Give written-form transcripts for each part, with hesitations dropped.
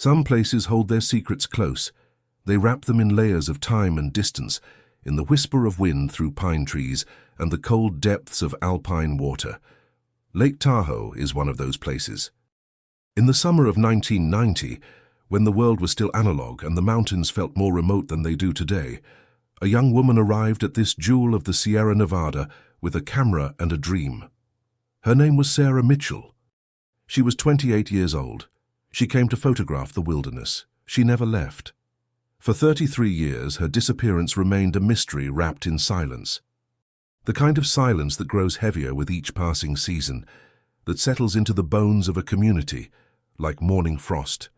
Some places hold their secrets close. They wrap them in layers of time and distance, in the whisper of wind through pine trees and the cold depths of alpine water. Lake Tahoe is one of those places. In the summer of 1990, when the world was still analog and the mountains felt more remote than they do today, a young woman arrived at this jewel of the Sierra Nevada with a camera and a dream. Her name was Sarah Mitchell. She was 28 years old. She came to photograph the wilderness. She never left. For 33 years, her disappearance remained a mystery wrapped in silence. The kind of silence that grows heavier with each passing season, that settles into the bones of a community, like morning frost.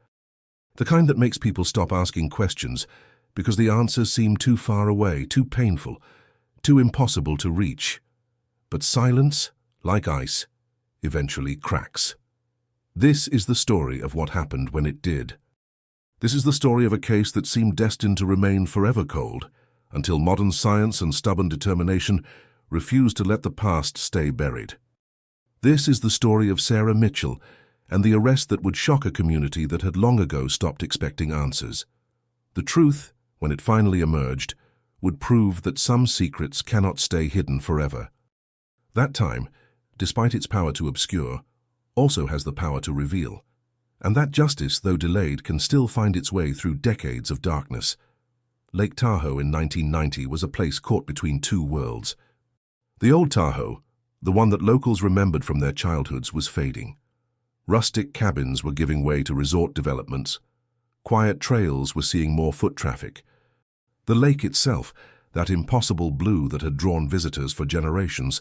The kind that makes people stop asking questions because the answers seem too far away, too painful, too impossible to reach. But silence, like ice, eventually cracks. This is the story of what happened when it did. This is the story of a case that seemed destined to remain forever cold, until modern science and stubborn determination refused to let the past stay buried. This is the story of Sarah Mitchell and the arrest that would shock a community that had long ago stopped expecting answers. The truth, when it finally emerged, would prove that some secrets cannot stay hidden forever. That time, despite its power to obscure, also has the power to reveal. And that justice, though delayed, can still find its way through decades of darkness. Lake Tahoe in 1990 was a place caught between two worlds. The old Tahoe, the one that locals remembered from their childhoods, was fading. Rustic cabins were giving way to resort developments. Quiet trails were seeing more foot traffic. The lake itself, that impossible blue that had drawn visitors for generations,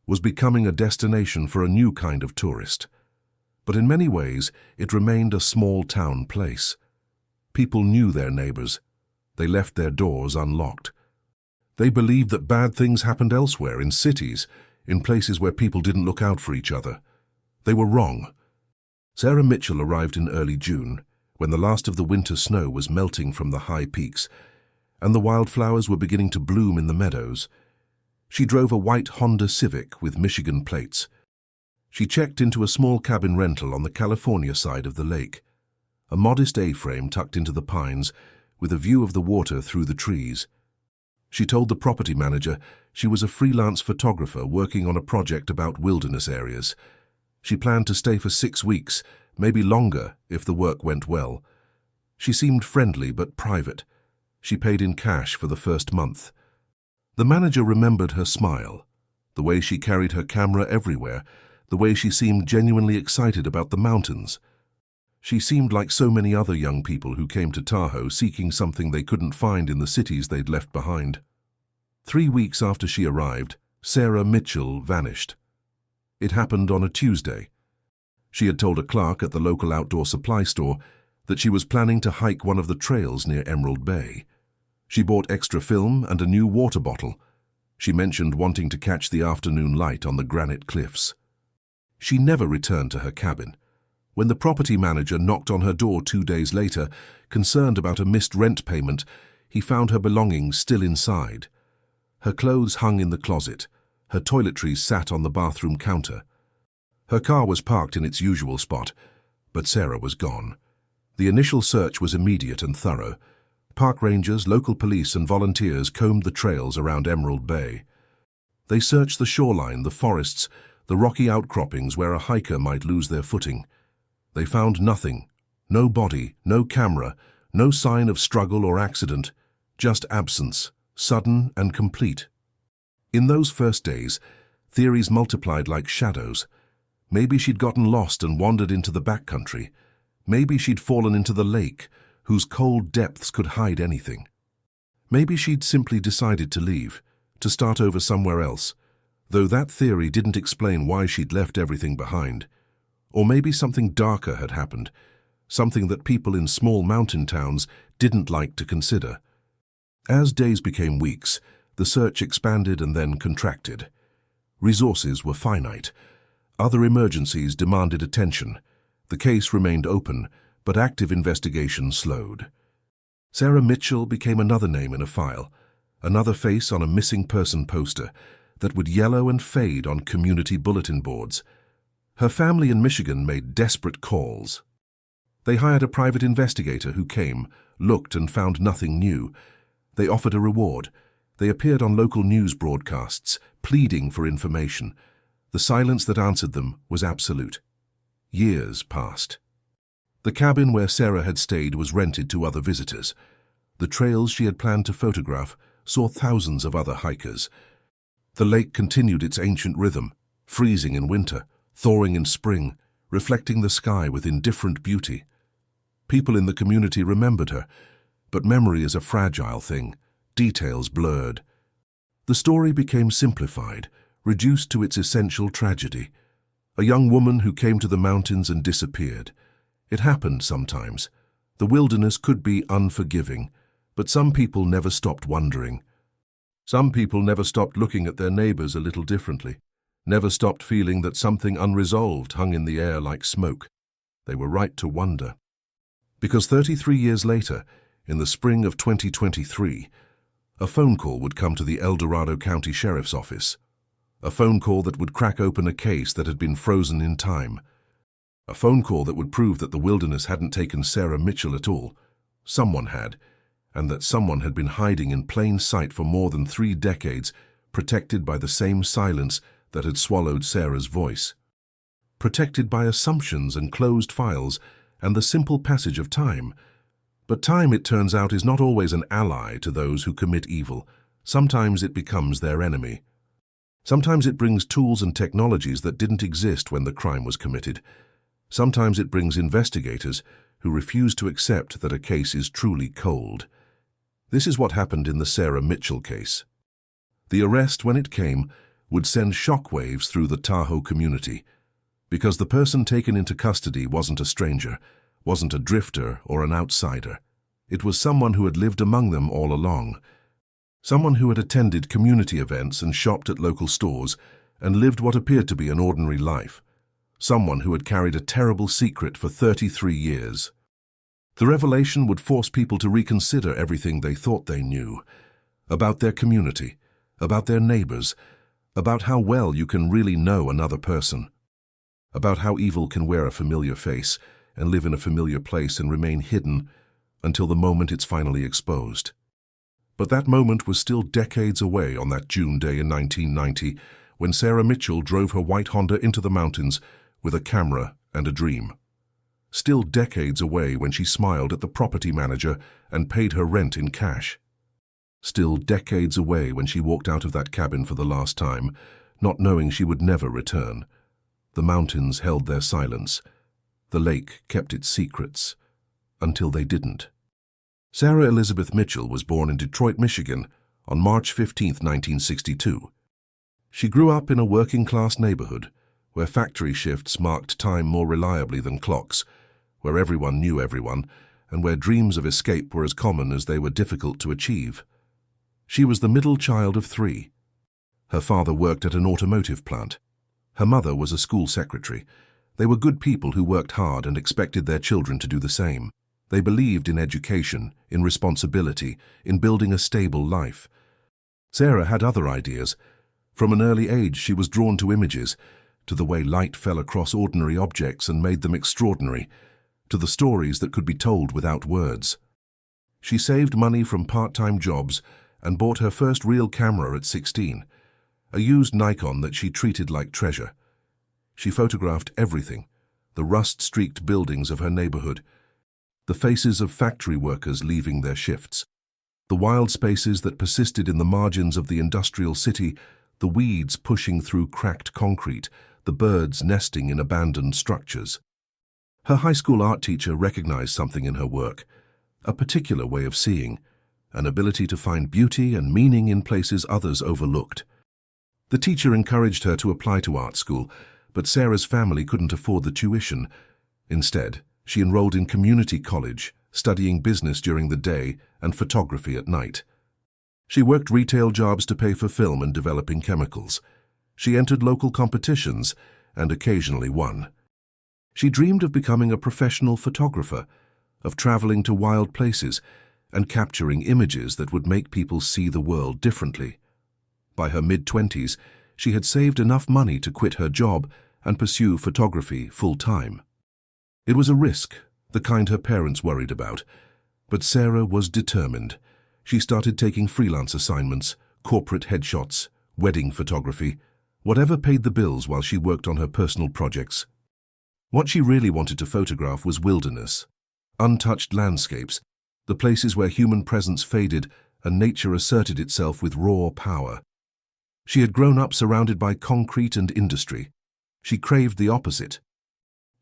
was becoming a destination for a new kind of tourist. But in many ways, it remained a small-town place. People knew their neighbors. They left their doors unlocked. They believed that bad things happened elsewhere, in cities, in places where people didn't look out for each other. They were wrong. Sarah Mitchell arrived in early June, when the last of the winter snow was melting from the high peaks, and the wildflowers were beginning to bloom in the meadows. She drove a white Honda Civic with Michigan plates. She checked into a small cabin rental on the California side of the lake, a modest A-frame tucked into the pines with a view of the water through the trees. She told the property manager she was a freelance photographer working on a project about wilderness areas. She planned to stay for 6 weeks, maybe longer if the work went well. She seemed friendly but private. She paid in cash for the first month. The manager remembered her smile, the way she carried her camera everywhere, the way she seemed genuinely excited about the mountains. She seemed like so many other young people who came to Tahoe seeking something they couldn't find in the cities they'd left behind. 3 weeks after she arrived, Sarah Mitchell vanished. It happened on a Tuesday. She had told a clerk at the local outdoor supply store that she was planning to hike one of the trails near Emerald Bay. She bought extra film and a new water bottle. She mentioned wanting to catch the afternoon light on the granite cliffs. She never returned to her cabin. When the property manager knocked on her door 2 days later, concerned about a missed rent payment, he found her belongings still inside. Her clothes hung in the closet. Her toiletries sat on the bathroom counter. Her car was parked in its usual spot, but Sarah was gone. The initial search was immediate and thorough. Park rangers, local police, and volunteers combed the trails around Emerald Bay. They searched the shoreline, the forests, the rocky outcroppings where a hiker might lose their footing. They found nothing. No body, no camera, no sign of struggle or accident, just absence, sudden and complete. In those first days, theories multiplied like shadows. Maybe she'd gotten lost and wandered into the backcountry. Maybe she'd fallen into the lake, whose cold depths could hide anything. Maybe she'd simply decided to leave, to start over somewhere else, though that theory didn't explain why she'd left everything behind. Or maybe something darker had happened, something that people in small mountain towns didn't like to consider. As days became weeks, the search expanded and then contracted. Resources were finite. Other emergencies demanded attention. The case remained open, but active investigation slowed. Sarah Mitchell became another name in a file, another face on a missing person poster that would yellow and fade on community bulletin boards. Her family in Michigan made desperate calls. They hired a private investigator who came, looked and found nothing new. They offered a reward. They appeared on local news broadcasts, pleading for information. The silence that answered them was absolute. Years passed. The cabin where Sarah had stayed was rented to other visitors. The trails she had planned to photograph saw thousands of other hikers. The lake continued its ancient rhythm, freezing in winter, thawing in spring, reflecting the sky with indifferent beauty. People in the community remembered her, but memory is a fragile thing, details blurred. The story became simplified, reduced to its essential tragedy. A young woman who came to the mountains and disappeared. It happened sometimes. The wilderness could be unforgiving, but some people never stopped wondering. Some people never stopped looking at their neighbors a little differently, never stopped feeling that something unresolved hung in the air like smoke. They were right to wonder. Because 33 years later, in the spring of 2023, a phone call would come to the El Dorado County Sheriff's Office. A phone call that would crack open a case that had been frozen in time. A phone call that would prove that the wilderness hadn't taken Sarah Mitchell at all. Someone had, and that someone had been hiding in plain sight for more than 3 decades, protected by the same silence that had swallowed Sarah's voice. Protected by assumptions and closed files and the simple passage of time. But time, it turns out, is not always an ally to those who commit evil. Sometimes it becomes their enemy. Sometimes it brings tools and technologies that didn't exist when the crime was committed. Sometimes it brings investigators who refuse to accept that a case is truly cold. This is what happened in the Sarah Mitchell case. The arrest, when it came, would send shockwaves through the Tahoe community, because the person taken into custody wasn't a stranger, wasn't a drifter or an outsider. It was someone who had lived among them all along. Someone who had attended community events and shopped at local stores and lived what appeared to be an ordinary life. Someone who had carried a terrible secret for 33 years. The revelation would force people to reconsider everything they thought they knew, about their community, about their neighbors, about how well you can really know another person, about how evil can wear a familiar face and live in a familiar place and remain hidden until the moment it's finally exposed. But that moment was still decades away on that June day in 1990, when Sarah Mitchell drove her white Honda into the mountains with a camera and a dream. Still decades away when she smiled at the property manager and paid her rent in cash. Still decades away when she walked out of that cabin for the last time, not knowing she would never return. The mountains held their silence. The lake kept its secrets, until they didn't. Sarah Elizabeth Mitchell was born in Detroit, Michigan, on March 15, 1962. She grew up in a working-class neighborhood, where factory shifts marked time more reliably than clocks, where everyone knew everyone, and where dreams of escape were as common as they were difficult to achieve. She was the middle child of 3. Her father worked at an automotive plant. Her mother was a school secretary. They were good people who worked hard and expected their children to do the same. They believed in education, in responsibility, in building a stable life. Sarah had other ideas. From an early age, she was drawn to images, to the way light fell across ordinary objects and made them extraordinary, to the stories that could be told without words. She saved money from part-time jobs and bought her first real camera at 16, a used Nikon that she treated like treasure. She photographed everything, the rust-streaked buildings of her neighborhood, the faces of factory workers leaving their shifts, the wild spaces that persisted in the margins of the industrial city, the weeds pushing through cracked concrete, the birds nesting in abandoned structures. Her high school art teacher recognized something in her work, a particular way of seeing, an ability to find beauty and meaning in places others overlooked. The teacher encouraged her to apply to art school, but Sarah's family couldn't afford the tuition. Instead, she enrolled in community college, studying business during the day and photography at night. She worked retail jobs to pay for film and developing chemicals. She entered local competitions and occasionally won. She dreamed of becoming a professional photographer, of traveling to wild places and capturing images that would make people see the world differently. By her mid-20s, she had saved enough money to quit her job and pursue photography full-time. It was a risk, the kind her parents worried about. But Sarah was determined. She started taking freelance assignments, corporate headshots, wedding photography, whatever paid the bills while she worked on her personal projects. What she really wanted to photograph was wilderness, untouched landscapes, the places where human presence faded and nature asserted itself with raw power. She had grown up surrounded by concrete and industry. She craved the opposite.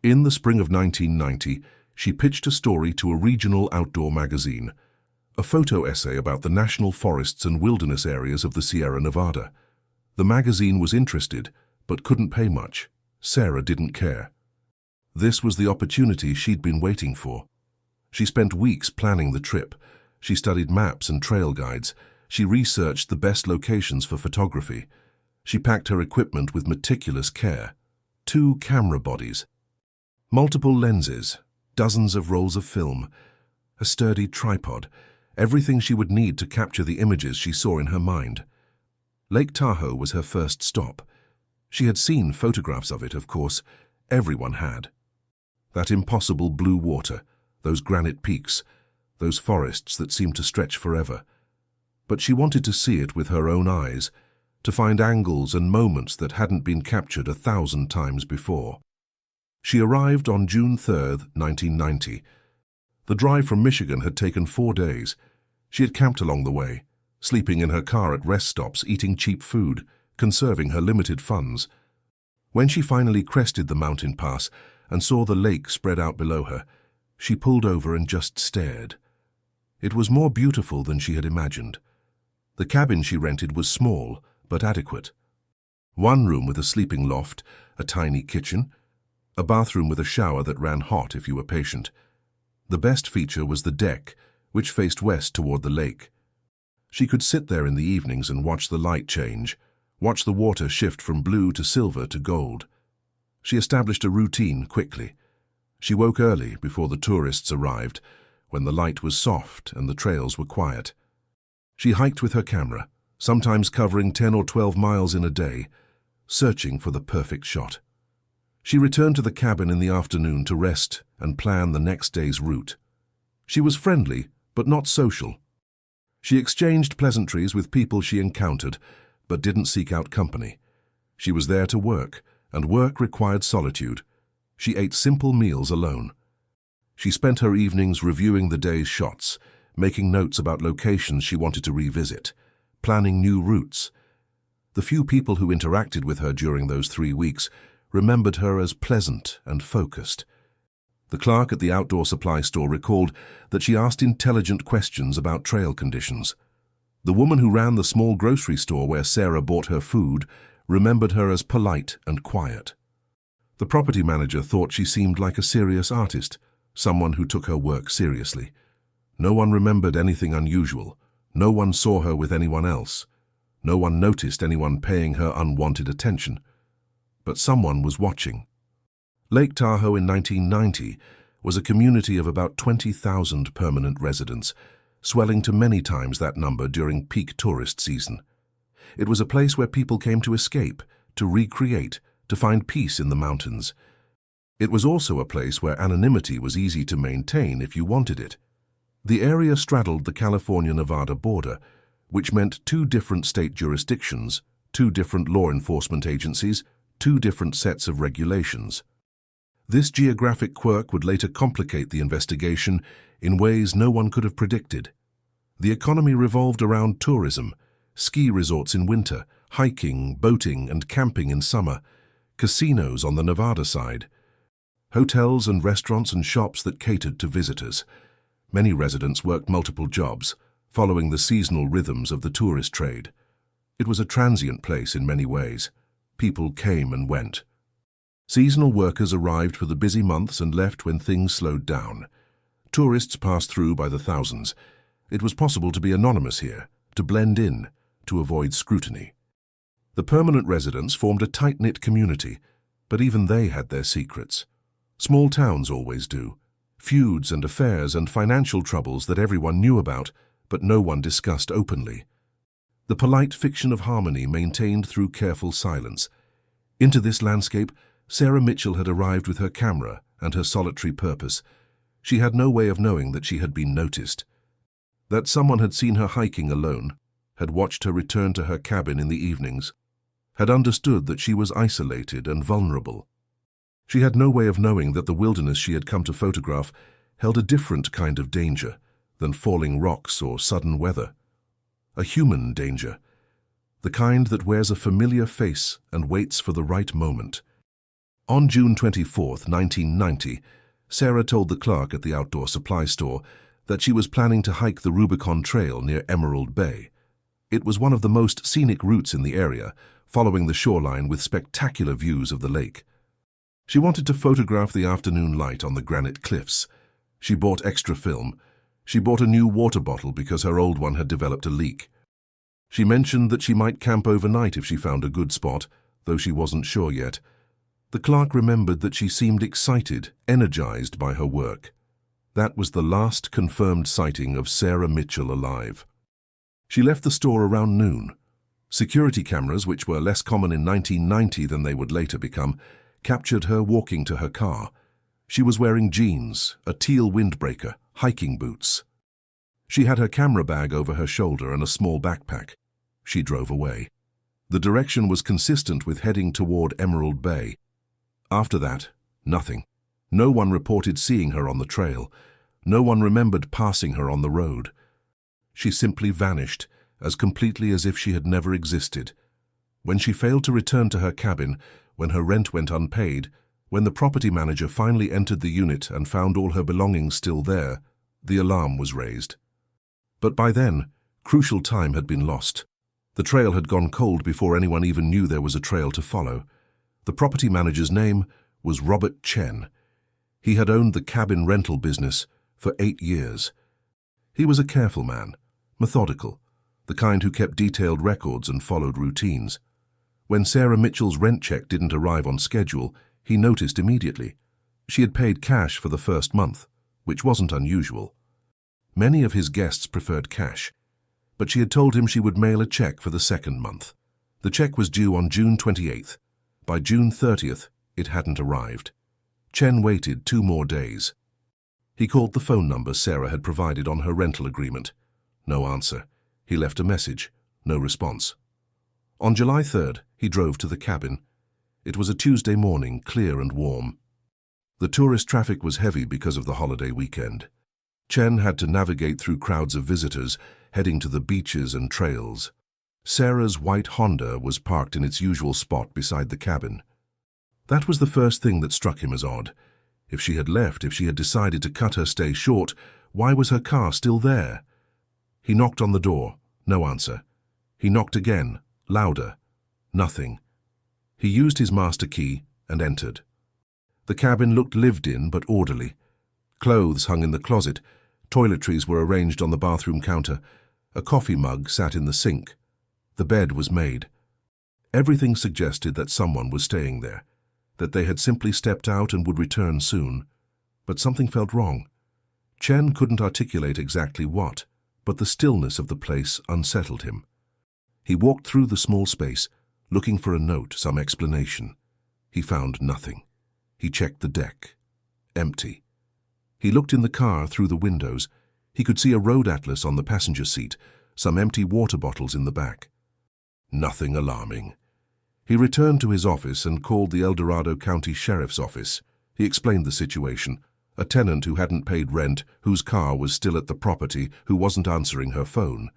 In the spring of 1990, she pitched a story to a regional outdoor magazine, a photo essay about the national forests and wilderness areas of the Sierra Nevada. The magazine was interested, but couldn't pay much. Sarah didn't care. This was the opportunity she'd been waiting for. She spent weeks planning the trip. She studied maps and trail guides. She researched the best locations for photography. She packed her equipment with meticulous care. 2 camera bodies, multiple lenses, dozens of rolls of film, a sturdy tripod, everything she would need to capture the images she saw in her mind. Lake Tahoe was her first stop. She had seen photographs of it, of course. Everyone had. That impossible blue water, those granite peaks, those forests that seemed to stretch forever. But she wanted to see it with her own eyes, to find angles and moments that hadn't been captured 1,000 times before. She arrived on June 3rd, 1990. The drive from Michigan had taken 4 days. She had camped along the way, sleeping in her car at rest stops, eating cheap food, conserving her limited funds. When she finally crested the mountain pass and saw the lake spread out below her, she pulled over and just stared. It was more beautiful than she had imagined. The cabin she rented was small, but adequate. 1 room with a sleeping loft, a tiny kitchen, a bathroom with a shower that ran hot if you were patient. The best feature was the deck, which faced west toward the lake. She could sit there in the evenings and watch the light change, watch the water shift from blue to silver to gold. She established a routine quickly. She woke early before the tourists arrived, when the light was soft and the trails were quiet. She hiked with her camera, sometimes covering 10 or 12 miles in a day, searching for the perfect shot. She returned to the cabin in the afternoon to rest and plan the next day's route. She was friendly, but not social. She exchanged pleasantries with people she encountered, but didn't seek out company. She was there to work, and work required solitude. She ate simple meals alone. She spent her evenings reviewing the day's shots, making notes about locations she wanted to revisit, planning new routes. The few people who interacted with her during those 3 weeks remembered her as pleasant and focused. The clerk at the outdoor supply store recalled that she asked intelligent questions about trail conditions. The woman who ran the small grocery store where Sarah bought her food remembered her as polite and quiet. The property manager thought she seemed like a serious artist, someone who took her work seriously. No one remembered anything unusual. No one saw her with anyone else. No one noticed anyone paying her unwanted attention. But someone was watching. Lake Tahoe in 1990 was a community of about 20,000 permanent residents, swelling to many times that number during peak tourist season. It was a place where people came to escape, to recreate, to find peace in the mountains. It was also a place where anonymity was easy to maintain if you wanted it. The area straddled the California-Nevada border, which meant 2 different state jurisdictions, 2 different law enforcement agencies, 2 different sets of regulations. This geographic quirk would later complicate the investigation in ways no one could have predicted. The economy revolved around tourism, ski resorts in winter, hiking, boating, and camping in summer, casinos on the Nevada side, hotels and restaurants and shops that catered to visitors. Many residents worked multiple jobs, following the seasonal rhythms of the tourist trade. It was a transient place in many ways. People came and went. Seasonal workers arrived for the busy months and left when things slowed down. Tourists passed through by the thousands. It was possible to be anonymous here, to blend in, to avoid scrutiny. The permanent residents formed a tight-knit community, but even they had their secrets. Small towns always do. Feuds and affairs and financial troubles that everyone knew about, but no one discussed openly. The polite fiction of harmony maintained through careful silence. Into this landscape, Sarah Mitchell had arrived with her camera and her solitary purpose. She had no way of knowing that she had been noticed, that someone had seen her hiking alone, had watched her return to her cabin in the evenings, had understood that she was isolated and vulnerable. She had no way of knowing that the wilderness she had come to photograph held a different kind of danger than falling rocks or sudden weather. A human danger, the kind that wears a familiar face and waits for the right moment. On June 24, 1990, Sarah told the clerk at the outdoor supply store that she was planning to hike the Rubicon Trail near Emerald Bay. It was one of the most scenic routes in the area, following the shoreline with spectacular views of the lake. She wanted to photograph the afternoon light on the granite cliffs. She bought extra film. She bought a new water bottle because her old one had developed a leak. She mentioned that she might camp overnight if she found a good spot, though she wasn't sure yet. The clerk remembered that she seemed excited, energized by her work. That was the last confirmed sighting of Sarah Mitchell alive. She left the store around noon. Security cameras, which were less common in 1990 than they would later become, captured her walking to her car. She was wearing jeans, a teal windbreaker, hiking boots. She had her camera bag over her shoulder and a small backpack. She drove away. The direction was consistent with heading toward Emerald Bay. After that, nothing. No one reported seeing her on the trail. No one remembered passing her on the road. She simply vanished, as completely as if she had never existed. When she failed to return to her cabin, when her rent went unpaid, when the property manager finally entered the unit and found all her belongings still there, the alarm was raised. But by then, crucial time had been lost. The trail had gone cold before anyone even knew there was a trail to follow. The property manager's name was Robert Chen. He had owned the cabin rental business for 8 years. He was a careful man, methodical, the kind who kept detailed records and followed routines. When Sarah Mitchell's rent check didn't arrive on schedule, he noticed immediately. She had paid cash for the first month, which wasn't unusual. Many of his guests preferred cash, but she had told him she would mail a check for the second month. The check was due on June 28th. By June 30th, it hadn't arrived. Chen waited 2 more days. He called the phone number Sarah had provided on her rental agreement. No answer. He left a message. No response. On July 3rd, he drove to the cabin. It was a Tuesday morning, clear and warm. The tourist traffic was heavy because of the holiday weekend. Chen had to navigate through crowds of visitors, heading to the beaches and trails. Sarah's white Honda was parked in its usual spot beside the cabin. That was the first thing that struck him as odd. If she had left, if she had decided to cut her stay short, why was her car still there? He knocked on the door. No answer. He knocked again, louder. Nothing. He used his master key and entered. The cabin looked lived in but orderly. Clothes hung in the closet. Toiletries were arranged on the bathroom counter. A coffee mug sat in the sink. The bed was made. Everything suggested that someone was staying there, that they had simply stepped out and would return soon. But something felt wrong. Chen couldn't articulate exactly what, but the stillness of the place unsettled him. He walked through the small space, looking for a note, some explanation. He found nothing. He checked the deck. Empty. He looked in the car through the windows. He could see a road atlas on the passenger seat, some empty water bottles in the back. Nothing alarming. He returned to his office and called the El Dorado County Sheriff's Office. He explained the situation. A tenant who hadn't paid rent, whose car was still at the property, who wasn't answering her phone.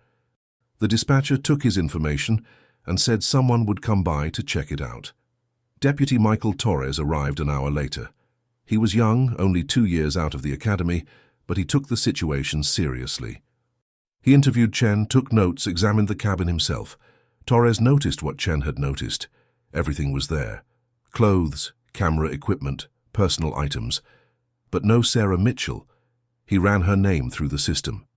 The dispatcher took his information and said someone would come by to check it out. Deputy Michael Torres arrived an hour later. He was young, only 2 years out of the academy, but he took the situation seriously. He interviewed Chen, took notes, examined the cabin himself. Torres noticed what Chen had noticed. Everything was there. Clothes, camera equipment, personal items. But no Sarah Mitchell. He ran her name through the system.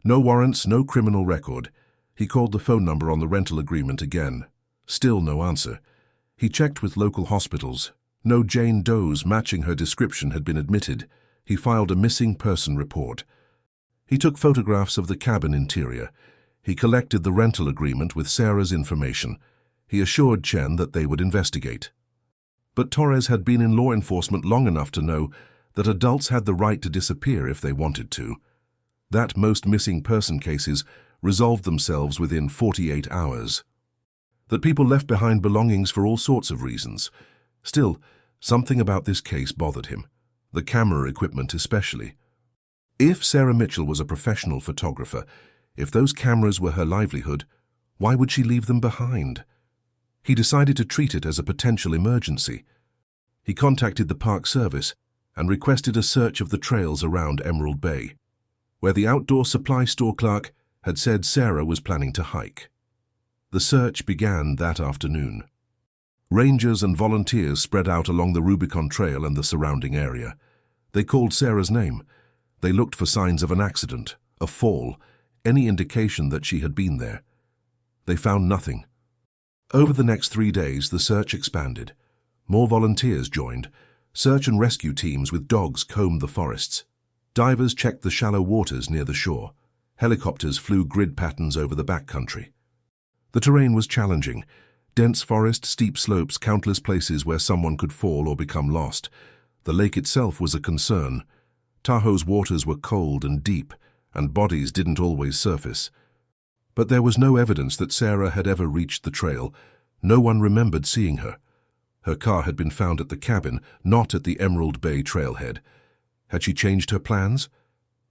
No warrants, no criminal record. He called the phone number on the rental agreement again. Still no answer. He checked with local hospitals. No Jane Does matching her description had been admitted. He filed a missing person report. He took photographs of the cabin interior. He collected the rental agreement with Sarah's information. He assured Chen that they would investigate. But Torres had been in law enforcement long enough to know that adults had the right to disappear if they wanted to, that most missing person cases resolved themselves within 48 hours, that people left behind belongings for all sorts of reasons. Still, something about this case bothered him, the camera equipment especially. If Sarah Mitchell was a professional photographer, if those cameras were her livelihood, why would she leave them behind? He decided to treat it as a potential emergency. He contacted the Park Service and requested a search of the trails around Emerald Bay, where the outdoor supply store clerk had said Sarah was planning to hike. The search began that afternoon. Rangers and volunteers spread out along the Rubicon Trail and the surrounding area. They called Sarah's name. They looked for signs of an accident, a fall, any indication that she had been there. They found nothing. Over the next 3 days, the search expanded. More volunteers joined. Search and rescue teams with dogs combed the forests. Divers checked the shallow waters near the shore. Helicopters flew grid patterns over the backcountry. The terrain was challenging. Dense forest, steep slopes, countless places where someone could fall or become lost. The lake itself was a concern. Tahoe's waters were cold and deep, and bodies didn't always surface. But there was no evidence that Sarah had ever reached the trail. No one remembered seeing her. Her car had been found at the cabin, not at the Emerald Bay trailhead. Had she changed her plans?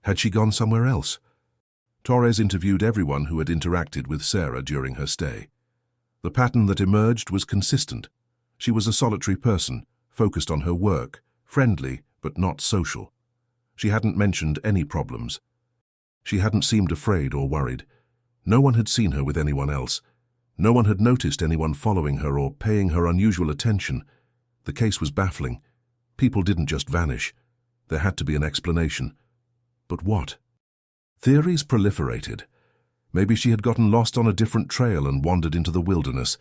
Had she gone somewhere else? Torres interviewed everyone who had interacted with Sarah during her stay. The pattern that emerged was consistent. She was a solitary person, focused on her work, friendly but not social. She hadn't mentioned any problems. She hadn't seemed afraid or worried. No one had seen her with anyone else. No one had noticed anyone following her or paying her unusual attention. The case was baffling. People didn't just vanish. There had to be an explanation. But what? Theories proliferated. Maybe she had gotten lost on a different trail and wandered into the wilderness.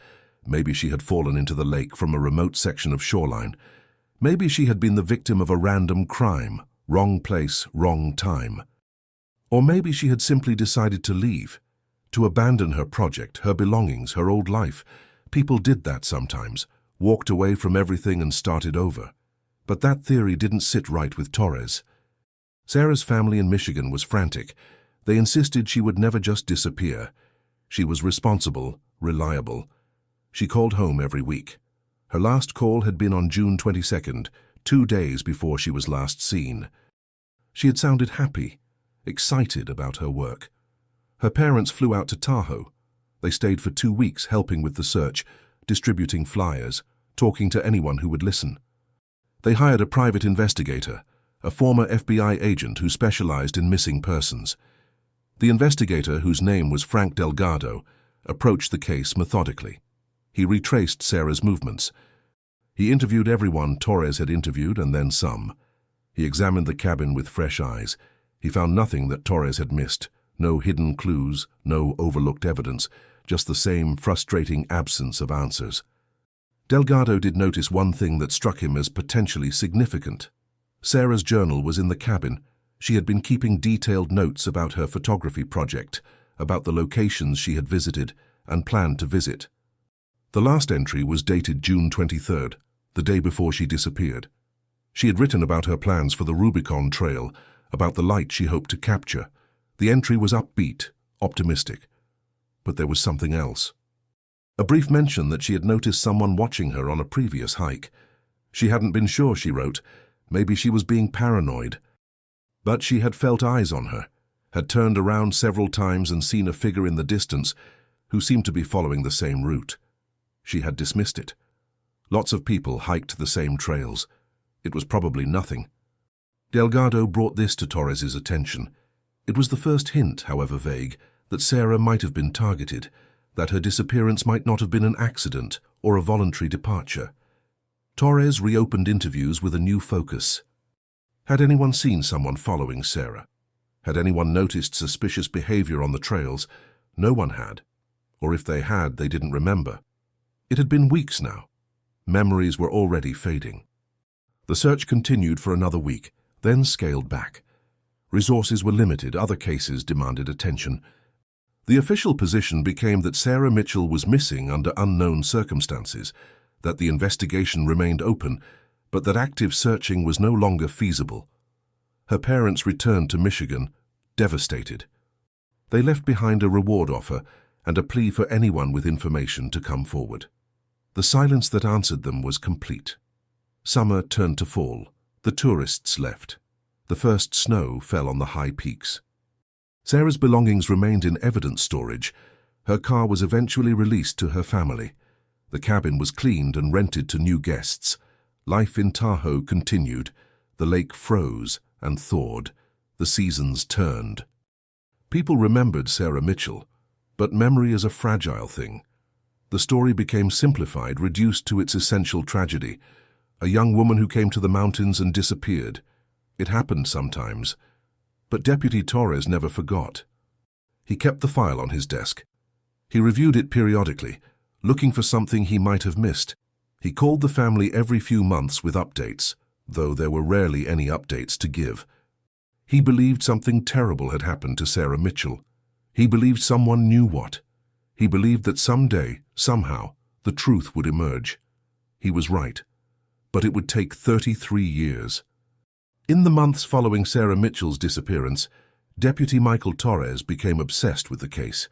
Maybe she had fallen into the lake from a remote section of shoreline. Maybe she had been the victim of a random crime, wrong place, wrong time. Or maybe she had simply decided to leave, to abandon her project, her belongings, her old life. People did that sometimes, walked away from everything and started over. But that theory didn't sit right with Torres. Sarah's family in Michigan was frantic. They insisted she would never just disappear. She was responsible, reliable. She called home every week. Her last call had been on June 22nd, 2 days before she was last seen. She had sounded happy, excited about her work. Her parents flew out to Tahoe. They stayed for 2 weeks helping with the search, distributing flyers, talking to anyone who would listen. They hired a private investigator, a former FBI agent who specialized in missing persons. The investigator, whose name was Frank Delgado, approached the case methodically. He retraced Sarah's movements. He interviewed everyone Torres had interviewed and then some. He examined the cabin with fresh eyes. He found nothing that Torres had missed, no hidden clues, no overlooked evidence, just the same frustrating absence of answers. Delgado did notice one thing that struck him as potentially significant. Sarah's journal was in the cabin. She had been keeping detailed notes about her photography project, about the locations she had visited and planned to visit. The last entry was dated June 23rd, the day before she disappeared. She had written about her plans for the Rubicon Trail, about the light she hoped to capture. The entry was upbeat, optimistic. But there was something else. A brief mention that she had noticed someone watching her on a previous hike. She hadn't been sure, she wrote. Maybe she was being paranoid. But she had felt eyes on her, had turned around several times and seen a figure in the distance who seemed to be following the same route. She had dismissed it. Lots of people hiked the same trails. It was probably nothing. Delgado brought this to Torres's attention. It was the first hint, however vague, that Sarah might have been targeted, that her disappearance might not have been an accident or a voluntary departure. Torres reopened interviews with a new focus. Had anyone seen someone following Sarah? Had anyone noticed suspicious behavior on the trails? No one had. Or if they had, they didn't remember. It had been weeks now. Memories were already fading. The search continued for another week, then scaled back. Resources were limited, other cases demanded attention. The official position became that Sarah Mitchell was missing under unknown circumstances, that the investigation remained open, but that active searching was no longer feasible. Her parents returned to Michigan, devastated. They left behind a reward offer and a plea for anyone with information to come forward. The silence that answered them was complete. Summer turned to fall. The tourists left. The first snow fell on the high peaks. Sarah's belongings remained in evidence storage. Her car was eventually released to her family. The cabin was cleaned and rented to new guests. Life in Tahoe continued. The lake froze and thawed. The seasons turned. People remembered Sarah Mitchell, but memory is a fragile thing. The story became simplified, reduced to its essential tragedy. A young woman who came to the mountains and disappeared. It happened sometimes. But Deputy Torres never forgot. He kept the file on his desk. He reviewed it periodically, looking for something he might have missed. He called the family every few months with updates, though there were rarely any updates to give. He believed something terrible had happened to Sarah Mitchell. He believed someone knew what. He believed that someday, somehow, the truth would emerge. He was right. But it would take 33 years. In the months following Sarah Mitchell's disappearance, Deputy Michael Torres became obsessed with the case.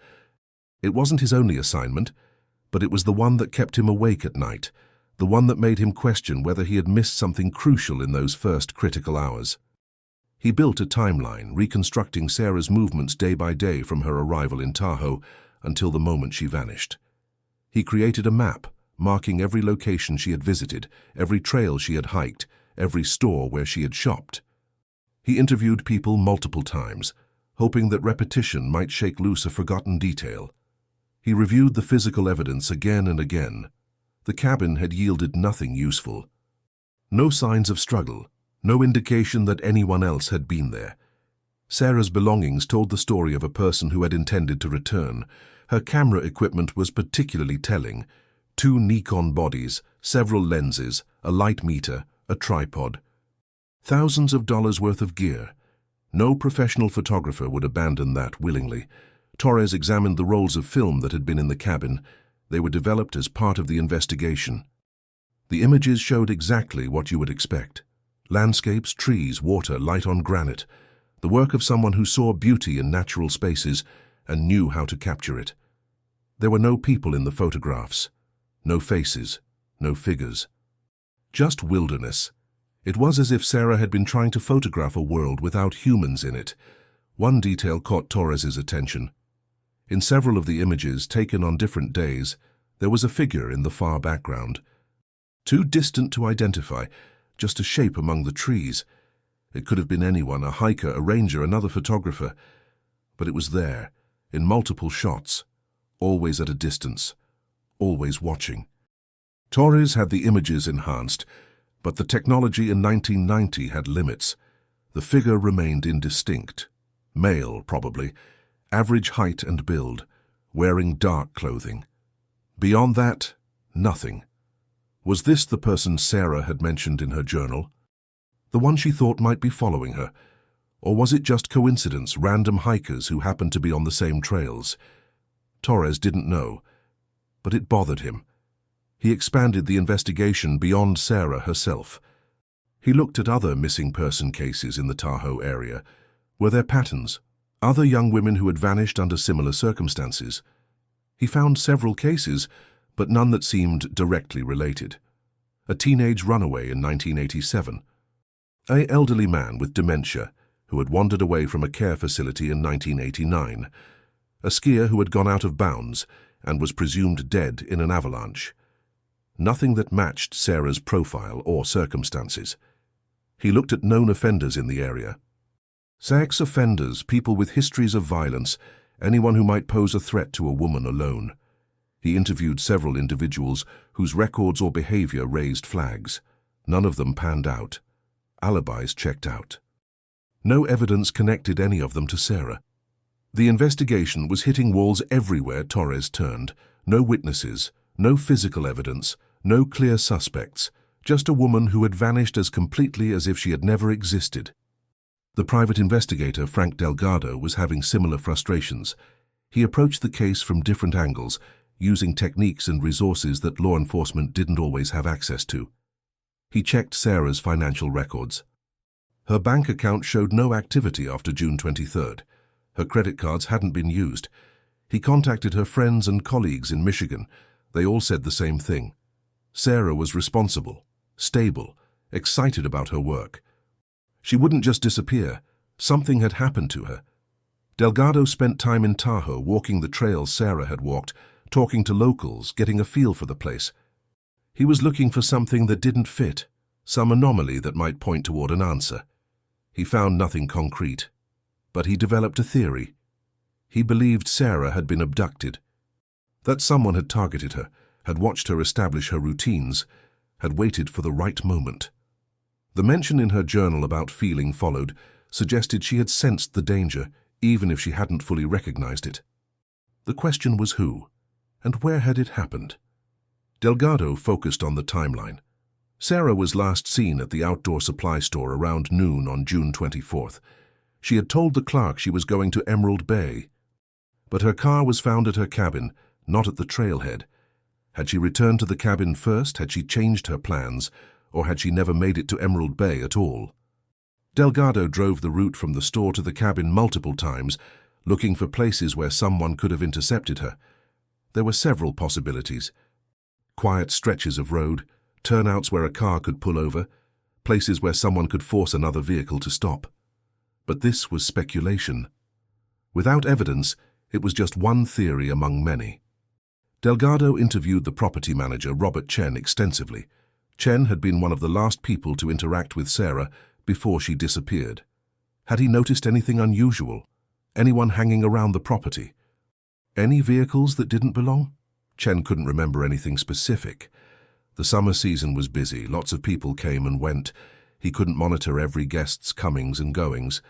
It wasn't his only assignment, but it was the one that kept him awake at night, the one that made him question whether he had missed something crucial in those first critical hours. He built a timeline, reconstructing Sarah's movements day by day from her arrival in Tahoe until the moment she vanished. He created a map, marking every location she had visited, every trail she had hiked, every store where she had shopped. He interviewed people multiple times, hoping that repetition might shake loose a forgotten detail. He reviewed the physical evidence again and again. The cabin had yielded nothing useful. No signs of struggle, no indication that anyone else had been there. Sarah's belongings told the story of a person who had intended to return. Her camera equipment was particularly telling. 2 Nikon bodies, several lenses, a light meter, a tripod. Thousands of dollars worth of gear. No professional photographer would abandon that willingly. Torres examined the rolls of film that had been in the cabin. They were developed as part of the investigation. The images showed exactly what you would expect. Landscapes, trees, water, light on granite. The work of someone who saw beauty in natural spaces and knew how to capture it. There were no people in the photographs. No faces, no figures. Just wilderness. It was as if Sarah had been trying to photograph a world without humans in it. One detail caught Torres's attention. In several of the images taken on different days, there was a figure in the far background. Too distant to identify, just a shape among the trees. It could have been anyone, a hiker, a ranger, another photographer. But it was there, in multiple shots, always at a distance, always watching. Torres had the images enhanced, but the technology in 1990 had limits. The figure remained indistinct. Male, probably. Average height and build, wearing dark clothing. Beyond that, nothing. Was this the person Sarah had mentioned in her journal? The one she thought might be following her? Or was it just coincidence, random hikers who happened to be on the same trails? Torres didn't know, but it bothered him. He expanded the investigation beyond Sarah herself. He looked at other missing person cases in the Tahoe area. Were there patterns? Other young women who had vanished under similar circumstances? He found several cases, but none that seemed directly related. A teenage runaway in 1987. An elderly man with dementia who had wandered away from a care facility in 1989. A skier who had gone out of bounds and was presumed dead in an avalanche. Nothing that matched Sarah's profile or circumstances. He looked at known offenders in the area. Sex offenders, people with histories of violence, anyone who might pose a threat to a woman alone. He interviewed several individuals whose records or behavior raised flags. None of them panned out. Alibis checked out. No evidence connected any of them to Sarah. The investigation was hitting walls everywhere Torres turned. No witnesses, no physical evidence, no clear suspects, just a woman who had vanished as completely as if she had never existed. The private investigator, Frank Delgado, was having similar frustrations. He approached the case from different angles, using techniques and resources that law enforcement didn't always have access to. He checked Sarah's financial records. Her bank account showed no activity after June 23rd. Her credit cards hadn't been used. He contacted her friends and colleagues in Michigan. They all said the same thing. Sarah was responsible, stable, excited about her work. She wouldn't just disappear. Something had happened to her. Delgado spent time in Tahoe walking the trails Sarah had walked, talking to locals, getting a feel for the place. He was looking for something that didn't fit, some anomaly that might point toward an answer. He found nothing concrete, but he developed a theory. He believed Sarah had been abducted, that someone had targeted her, had watched her establish her routines, had waited for the right moment. The mention in her journal about feeling followed suggested she had sensed the danger, even if she hadn't fully recognized it. The question was who, and where had it happened? Delgado focused on the timeline. Sarah was last seen at the outdoor supply store around noon on June 24th. She had told the clerk she was going to Emerald Bay, but her car was found at her cabin, not at the trailhead. Had she returned to the cabin first? Had she changed her plans? Or had she never made it to Emerald Bay at all? Delgado drove the route from the store to the cabin multiple times, looking for places where someone could have intercepted her. There were several possibilities. Quiet stretches of road, turnouts where a car could pull over, places where someone could force another vehicle to stop. But this was speculation. Without evidence, it was just one theory among many. Delgado interviewed the property manager, Robert Chen, extensively. Chen had been one of the last people to interact with Sarah before she disappeared. Had he noticed anything unusual? Anyone hanging around the property? Any vehicles that didn't belong? Chen couldn't remember anything specific. The summer season was busy, lots of people came and went. He couldn't monitor every guest's comings and goings.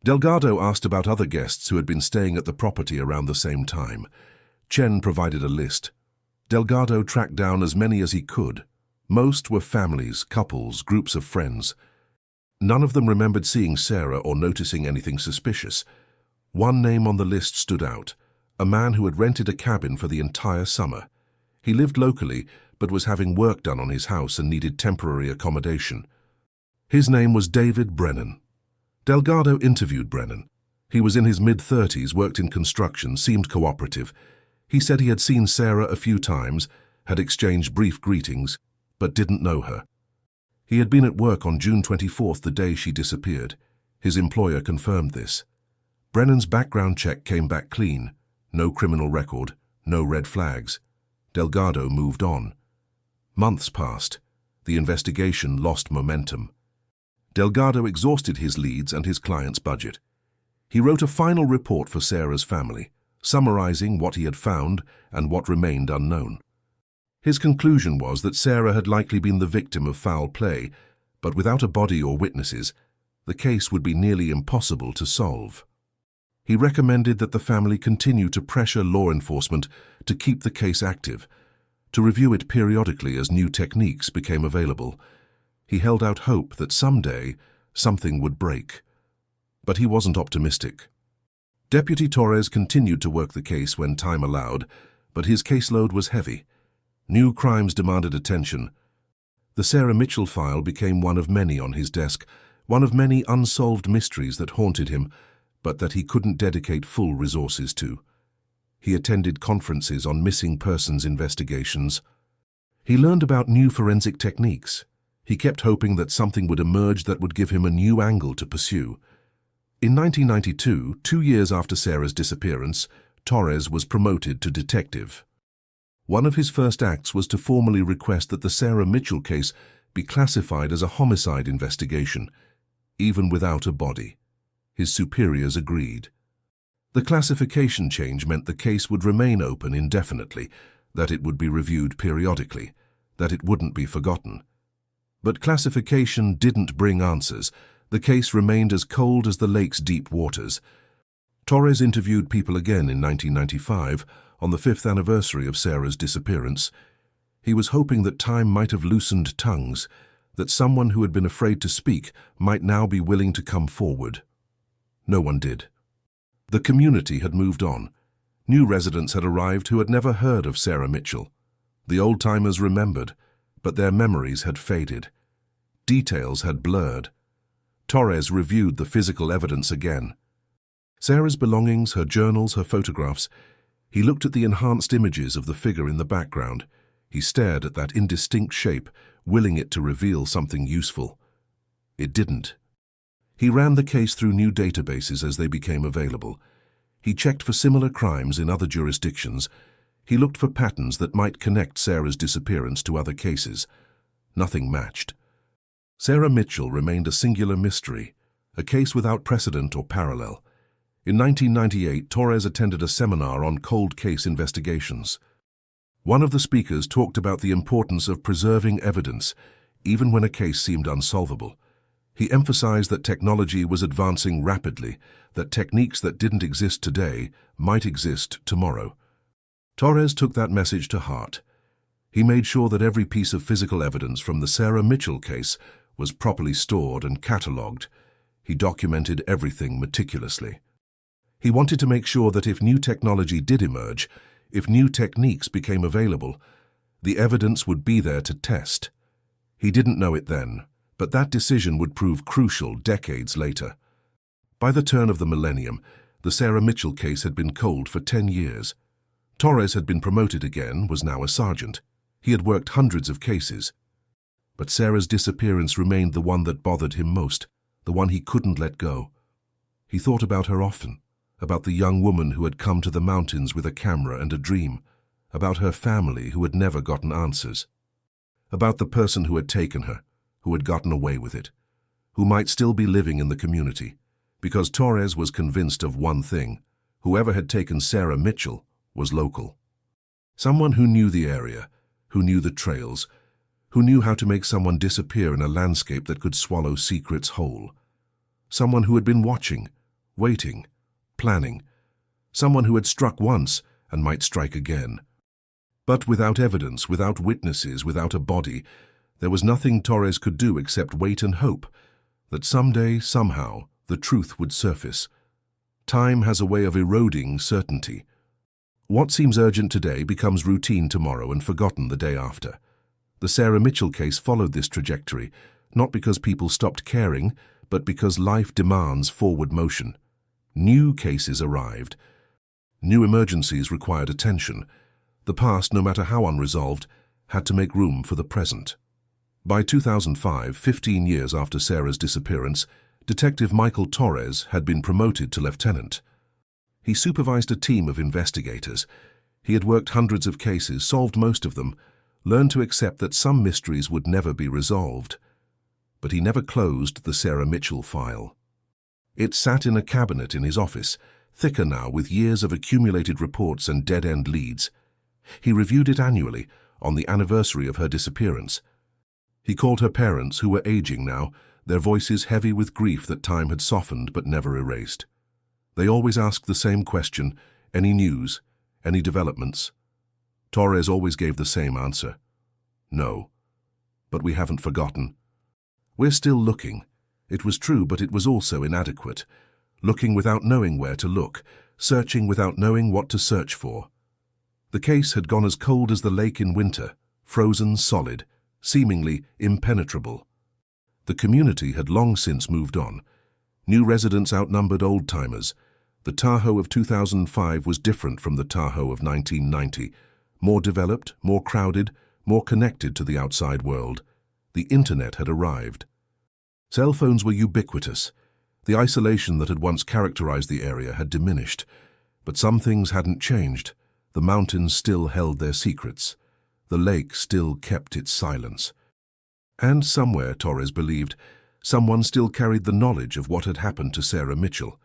Delgado asked about other guests who had been staying at the property around the same time. Chen provided a list. Delgado tracked down as many as he could. Most were families, couples, groups of friends. None of them remembered seeing Sarah or noticing anything suspicious. One name on the list stood out, a man who had rented a cabin for the entire summer. He lived locally, but was having work done on his house and needed temporary accommodation. His name was David Brennan. Delgado interviewed Brennan. He was in his mid-30s, worked in construction, seemed cooperative. He said he had seen Sarah a few times, had exchanged brief greetings, but didn't know her. He had been at work on June 24th, the day she disappeared. His employer confirmed this. Brennan's background check came back clean. No criminal record, no red flags. Delgado moved on. Months passed. The investigation lost momentum. Delgado exhausted his leads and his client's budget. He wrote a final report for Sarah's family, summarizing what he had found and what remained unknown. His conclusion was that Sarah had likely been the victim of foul play, but without a body or witnesses, the case would be nearly impossible to solve. He recommended that the family continue to pressure law enforcement to keep the case active, to review it periodically as new techniques became available. He held out hope that someday something would break. But he wasn't optimistic. Deputy Torres continued to work the case when time allowed, but his caseload was heavy. New crimes demanded attention. The Sarah Mitchell file became one of many on his desk, one of many unsolved mysteries that haunted him, but that he couldn't dedicate full resources to. He attended conferences on missing persons investigations. He learned about new forensic techniques. He kept hoping that something would emerge that would give him a new angle to pursue. In 1992, 2 years after Sarah's disappearance, Torres was promoted to detective. One of his first acts was to formally request that the Sarah Mitchell case be classified as a homicide investigation, even without a body. His superiors agreed. The classification change meant the case would remain open indefinitely, that it would be reviewed periodically, that it wouldn't be forgotten. But classification didn't bring answers. The case remained as cold as the lake's deep waters. Torres interviewed people again in 1995, on the 5th anniversary of Sarah's disappearance. He was hoping that time might have loosened tongues, that someone who had been afraid to speak might now be willing to come forward. No one did. The community had moved on. New residents had arrived who had never heard of Sarah Mitchell. The old-timers remembered, but their memories had faded. Details had blurred. Torres reviewed the physical evidence again. Sarah's belongings, her journals, her photographs. He looked at the enhanced images of the figure in the background. He stared at that indistinct shape, willing it to reveal something useful. It didn't. He ran the case through new databases as they became available. He checked for similar crimes in other jurisdictions. He looked for patterns that might connect Sarah's disappearance to other cases. Nothing matched. Sarah Mitchell remained a singular mystery, a case without precedent or parallel. In 1998, Torres attended a seminar on cold case investigations. One of the speakers talked about the importance of preserving evidence, even when a case seemed unsolvable. He emphasized that technology was advancing rapidly, that techniques that didn't exist today might exist tomorrow. Torres took that message to heart. He made sure that every piece of physical evidence from the Sarah Mitchell case was properly stored and catalogued. He documented everything meticulously. He wanted to make sure that if new technology did emerge, if new techniques became available, the evidence would be there to test. He didn't know it then, but that decision would prove crucial decades later. By the turn of the millennium, the Sarah Mitchell case had been cold for 10 years. Torres had been promoted again, was now a sergeant. He had worked hundreds of cases. But Sarah's disappearance remained the one that bothered him most, the one he couldn't let go. He thought about her often, about the young woman who had come to the mountains with a camera and a dream, about her family who had never gotten answers, about the person who had taken her, who had gotten away with it, who might still be living in the community, because Torres was convinced of one thing: whoever had taken Sarah Mitchell was local. Someone who knew the area, who knew the trails, who knew how to make someone disappear in a landscape that could swallow secrets whole. Someone who had been watching, waiting, planning. Someone who had struck once and might strike again. But without evidence, without witnesses, without a body, there was nothing Torres could do except wait and hope that someday, somehow, the truth would surface. Time has a way of eroding certainty. What seems urgent today becomes routine tomorrow and forgotten the day after. The Sarah Mitchell case followed this trajectory, not because people stopped caring, but because life demands forward motion. New cases arrived. New emergencies required attention. The past, no matter how unresolved, had to make room for the present. By 2005, 15 years after Sarah's disappearance, Detective Michael Torres had been promoted to lieutenant. He supervised a team of investigators. He had worked hundreds of cases, solved most of them, learned to accept that some mysteries would never be resolved. But he never closed the Sarah Mitchell file. It sat in a cabinet in his office, thicker now with years of accumulated reports and dead-end leads. He reviewed it annually, on the anniversary of her disappearance. He called her parents, who were aging now, their voices heavy with grief that time had softened but never erased. They always asked the same question: any news, any developments? Torres always gave the same answer: no. But we haven't forgotten. We're still looking. It was true, but it was also inadequate. Looking without knowing where to look, searching without knowing what to search for. The case had gone as cold as the lake in winter, frozen solid, seemingly impenetrable. The community had long since moved on. New residents outnumbered old-timers. The Tahoe of 2005 was different from the Tahoe of 1990, more developed, more crowded, more connected to the outside world. The internet had arrived. Cell phones were ubiquitous. The isolation that had once characterized the area had diminished. But some things hadn't changed. The mountains still held their secrets. The lake still kept its silence. And somewhere, Torres believed, someone still carried the knowledge of what had happened to Sarah Mitchell.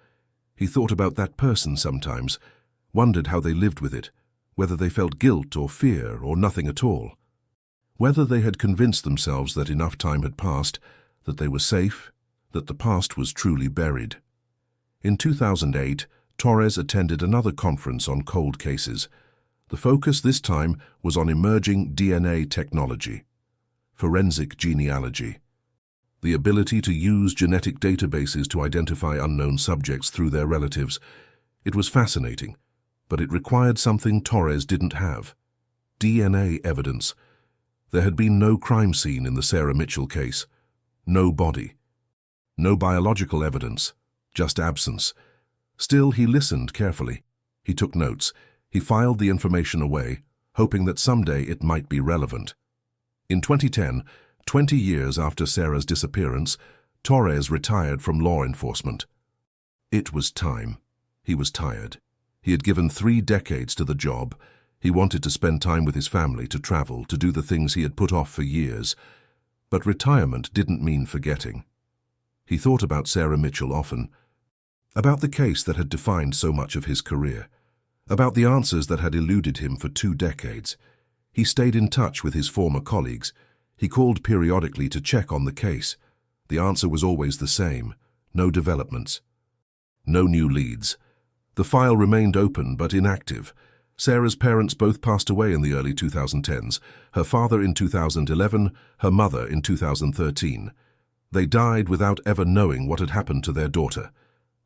He thought about that person sometimes, wondered how they lived with it, whether they felt guilt or fear or nothing at all. Whether they had convinced themselves that enough time had passed, that they were safe, that the past was truly buried. In 2008, Torres attended another conference on cold cases. The focus this time was on emerging DNA technology, forensic genealogy, the ability to use genetic databases to identify unknown subjects through their relatives. It was fascinating, but it required something Torres didn't have: DNA evidence. There had been no crime scene in the Sarah Mitchell case. No body. No biological evidence, just absence. Still, he listened carefully. He took notes. He filed the information away, hoping that someday it might be relevant. In 2010, 20 years after Sarah's disappearance, Torres retired from law enforcement. It was time. He was tired. He had given 3 decades to the job. He wanted to spend time with his family, to travel, to do the things he had put off for years. But retirement didn't mean forgetting. He thought about Sarah Mitchell often, about the case that had defined so much of his career, about the answers that had eluded him for 2 decades. He stayed in touch with his former colleagues. He called periodically to check on the case. The answer was always the same: no developments. No new leads. The file remained open but inactive. Sarah's parents both passed away in the early 2010s, her father in 2011, her mother in 2013. They died without ever knowing what had happened to their daughter.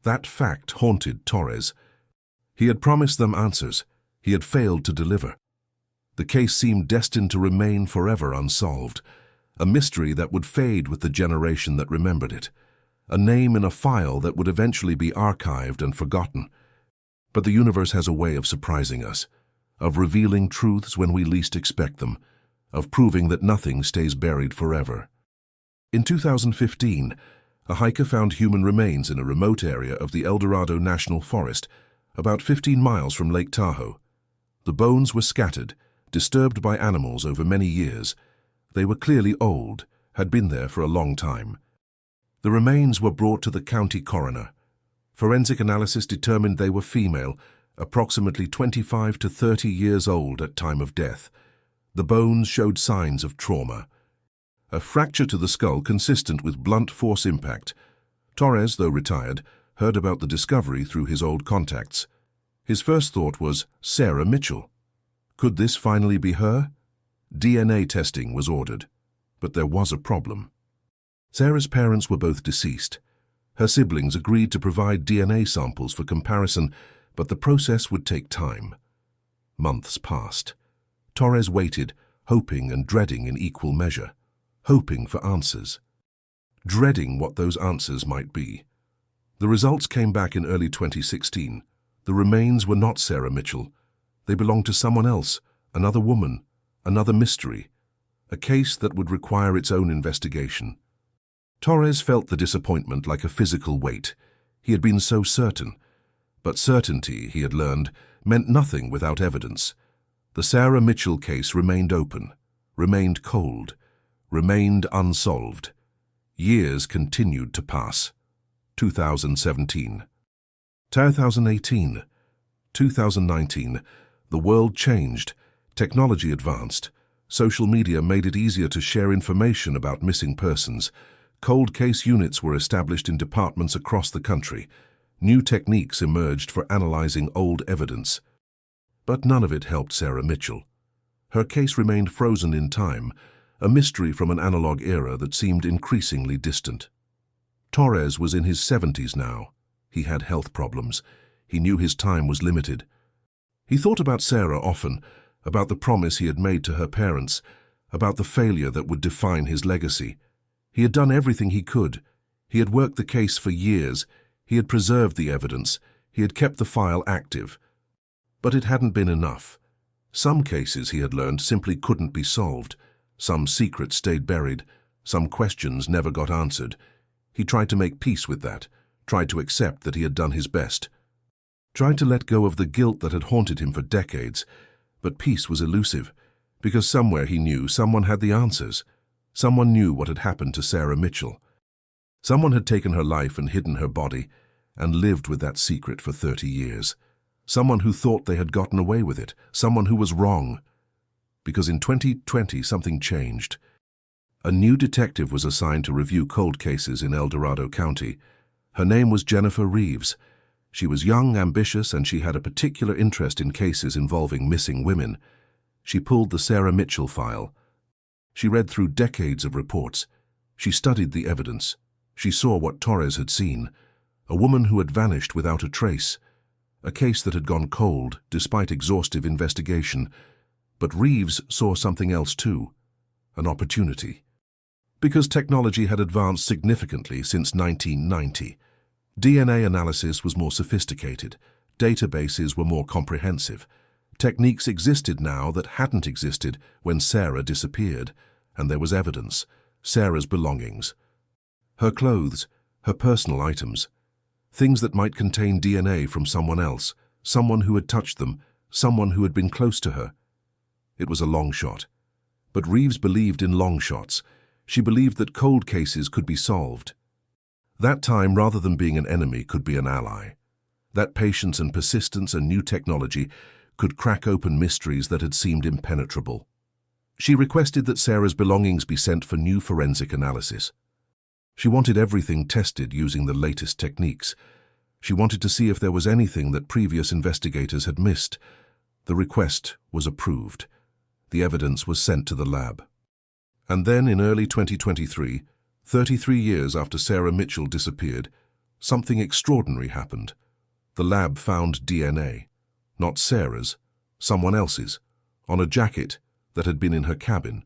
That fact haunted Torres. He had promised them answers. He had failed to deliver. The case seemed destined to remain forever unsolved, a mystery that would fade with the generation that remembered it, a name in a file that would eventually be archived and forgotten. But the universe has a way of surprising us, of revealing truths when we least expect them, of proving that nothing stays buried forever. In 2015, a hiker found human remains in a remote area of the El Dorado National Forest, about 15 miles from Lake Tahoe. The bones were scattered, disturbed by animals over many years. They were clearly old, had been there for a long time. The remains were brought to the county coroner. Forensic analysis determined they were female, approximately 25 to 30 years old at time of death. The bones showed signs of trauma. A fracture to the skull consistent with blunt force impact. Torres, though retired, heard about the discovery through his old contacts. His first thought was Sarah Mitchell. Could this finally be her? DNA testing was ordered, but there was a problem. Sarah's parents were both deceased. Her siblings agreed to provide DNA samples for comparison, but the process would take time. Months passed. Torres waited, hoping and dreading in equal measure, hoping for answers, dreading what those answers might be. The results came back in early 2016. The remains were not Sarah Mitchell. They belonged to someone else, another woman, another mystery, a case that would require its own investigation. Torres felt the disappointment like a physical weight. He had been so certain. But certainty, he had learned, meant nothing without evidence. The Sarah Mitchell case remained open, remained cold, remained unsolved. Years continued to pass. 2017. 2018. 2019. The world changed. Technology advanced. Social media made it easier to share information about missing persons. Cold case units were established in departments across the country. New techniques emerged for analyzing old evidence. But none of it helped Sarah Mitchell. Her case remained frozen in time, a mystery from an analog era that seemed increasingly distant. Torres was in his 70s now. He had health problems. He knew his time was limited. He thought about Sarah often, about the promise he had made to her parents, about the failure that would define his legacy. He had done everything he could. He had worked the case for years. He had preserved the evidence. He had kept the file active. But it hadn't been enough. Some cases, he had learned, simply couldn't be solved. Some secrets stayed buried. Some questions never got answered. He tried to make peace with that, tried to accept that he had done his best, tried to let go of the guilt that had haunted him for decades. But peace was elusive, because somewhere he knew someone had the answers. Someone knew what had happened to Sarah Mitchell. Someone had taken her life and hidden her body, and lived with that secret for 30 years. Someone who thought they had gotten away with it. Someone who was wrong. Because in 2020 something changed. A new detective was assigned to review cold cases in El Dorado County. Her name was Jennifer Reeves. She was young, ambitious, and she had a particular interest in cases involving missing women. She pulled the Sarah Mitchell file. She read through decades of reports. She studied the evidence. She saw what Torres had seen. A woman who had vanished without a trace. A case that had gone cold, despite exhaustive investigation. But Reeves saw something else too. An opportunity. Because technology had advanced significantly since 1990. DNA analysis was more sophisticated, databases were more comprehensive. Techniques existed now that hadn't existed when Sarah disappeared, and there was evidence: Sarah's belongings. Her clothes, her personal items. Things that might contain DNA from someone else, someone who had touched them, someone who had been close to her. It was a long shot. But Reeves believed in long shots. She believed that cold cases could be solved. That time, rather than being an enemy, could be an ally. That patience and persistence and new technology could crack open mysteries that had seemed impenetrable. She requested that Sarah's belongings be sent for new forensic analysis. She wanted everything tested using the latest techniques. She wanted to see if there was anything that previous investigators had missed. The request was approved. The evidence was sent to the lab. And then in early 2023, 33 years after Sarah Mitchell disappeared, something extraordinary happened. The lab found DNA. Not Sarah's, someone else's, on a jacket that had been in her cabin,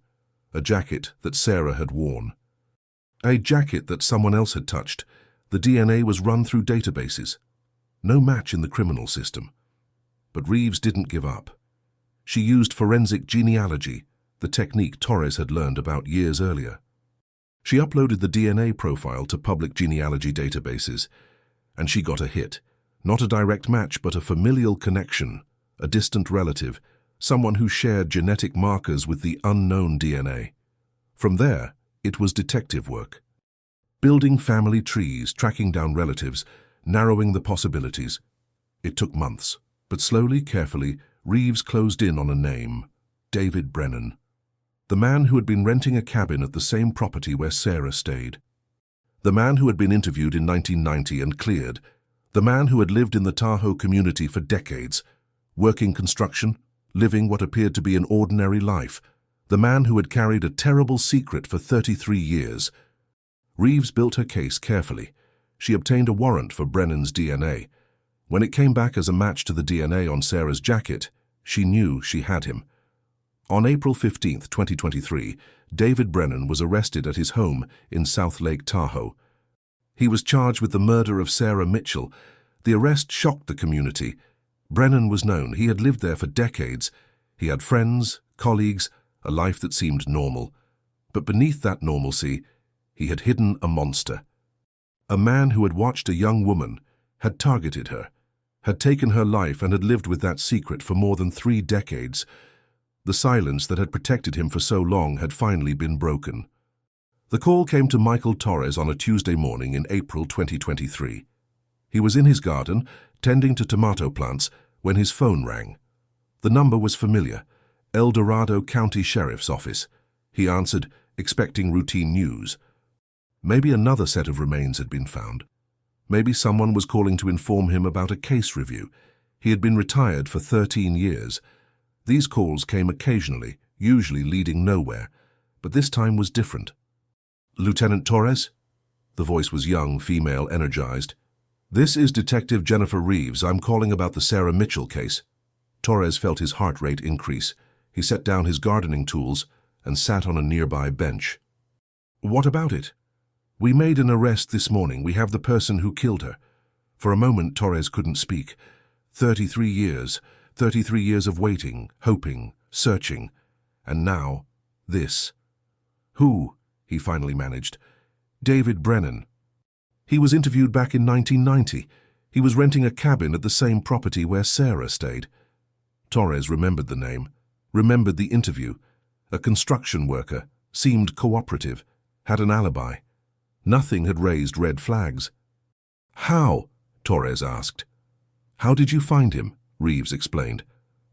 a jacket that Sarah had worn. A jacket that someone else had touched. The DNA was run through databases. No match in the criminal system. But Reeves didn't give up. She used forensic genealogy, the technique Torres had learned about years earlier. She uploaded the DNA profile to public genealogy databases, and she got a hit. Not a direct match, but a familial connection, a distant relative, someone who shared genetic markers with the unknown DNA. From there, it was detective work. Building family trees, tracking down relatives, narrowing the possibilities. It took months, but slowly, carefully, Reeves closed in on a name: David Brennan. The man who had been renting a cabin at the same property where Sarah stayed. The man who had been interviewed in 1990 and cleared. The man who had lived in the Tahoe community for decades, working construction, living what appeared to be an ordinary life. The man who had carried a terrible secret for 33 years. Reeves built her case carefully. She obtained a warrant for Brennan's DNA. When it came back as a match to the DNA on Sarah's jacket, she knew she had him. On April 15, 2023, David Brennan was arrested at his home in South Lake Tahoe. He was charged with the murder of Sarah Mitchell. The arrest shocked the community. Brennan was known. He had lived there for decades. He had friends, colleagues, a life that seemed normal. But beneath that normalcy, he had hidden a monster. A man who had watched a young woman, had targeted her, had taken her life and had lived with that secret for more than 3 decades. The silence that had protected him for so long had finally been broken. The call came to Michael Torres on a Tuesday morning in April 2023. He was in his garden, tending to tomato plants, when his phone rang. The number was familiar: El Dorado County Sheriff's Office. He answered, expecting routine news. Maybe another set of remains had been found. Maybe someone was calling to inform him about a case review. He had been retired for 13 years. These calls came occasionally, usually leading nowhere, but this time was different. "Lieutenant Torres?" The voice was young, female, energized. "This is Detective Jennifer Reeves. I'm calling about the Sarah Mitchell case." Torres felt his heart rate increase. He set down his gardening tools and sat on a nearby bench. "What about it?" "We made an arrest this morning. We have the person who killed her." For a moment, Torres couldn't speak. 33 years. 33 years of waiting, hoping, searching. And now, this. "Who?" he finally managed. "David Brennan. He was interviewed back in 1990. He was renting a cabin at the same property where Sarah stayed." Torres remembered the name, remembered the interview. A construction worker, seemed cooperative, had an alibi. Nothing had raised red flags. "How?" Torres asked. "How did you find him?" Reeves explained.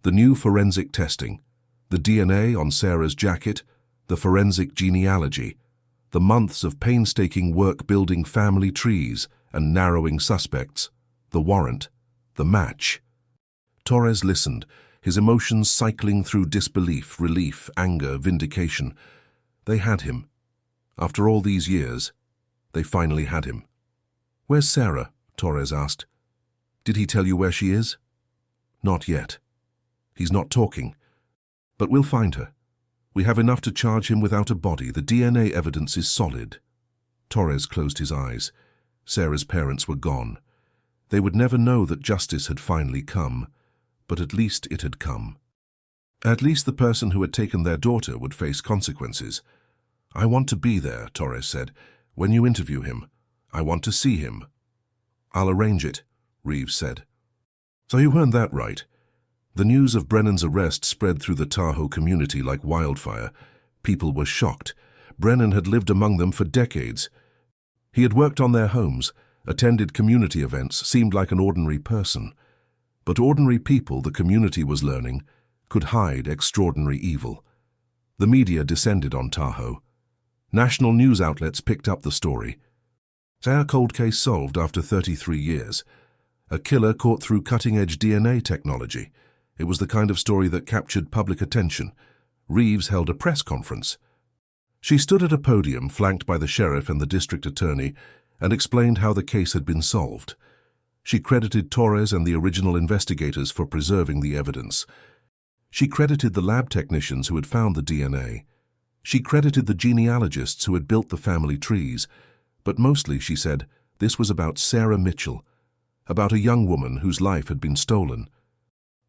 "The new forensic testing, the DNA on Sarah's jacket, the forensic genealogy, the months of painstaking work building family trees and narrowing suspects, the warrant, the match." Torres listened, his emotions cycling through disbelief, relief, anger, vindication. They had him. After all these years, they finally had him. "Where's Sarah?" Torres asked. "Did he tell you where she is?" "Not yet. He's not talking. But we'll find her. We have enough to charge him without a body. The DNA evidence is solid. Torres closed his eyes. Sarah's parents were gone. They would never know that justice had finally come, but at least it had come. At least the person who had taken their daughter would face consequences. I want to be there, Torres said. When you interview him, I want to see him. I'll arrange it, Reeves said. So you heard that right. The news of Brennan's arrest spread through the Tahoe community like wildfire. People were shocked. Brennan had lived among them for decades. He had worked on their homes, attended community events, seemed like an ordinary person. But ordinary people, the community was learning, could hide extraordinary evil. The media descended on Tahoe. National news outlets picked up the story. Our cold case solved after 33 years. A killer caught through cutting-edge DNA technology. It was the kind of story that captured public attention. Reeves held a press conference. She stood at a podium flanked by the sheriff and the district attorney and explained how the case had been solved. She credited Torres and the original investigators for preserving the evidence. She credited the lab technicians who had found the DNA. She credited the genealogists who had built the family trees. But mostly, she said, this was about Sarah Mitchell, about a young woman whose life had been stolen,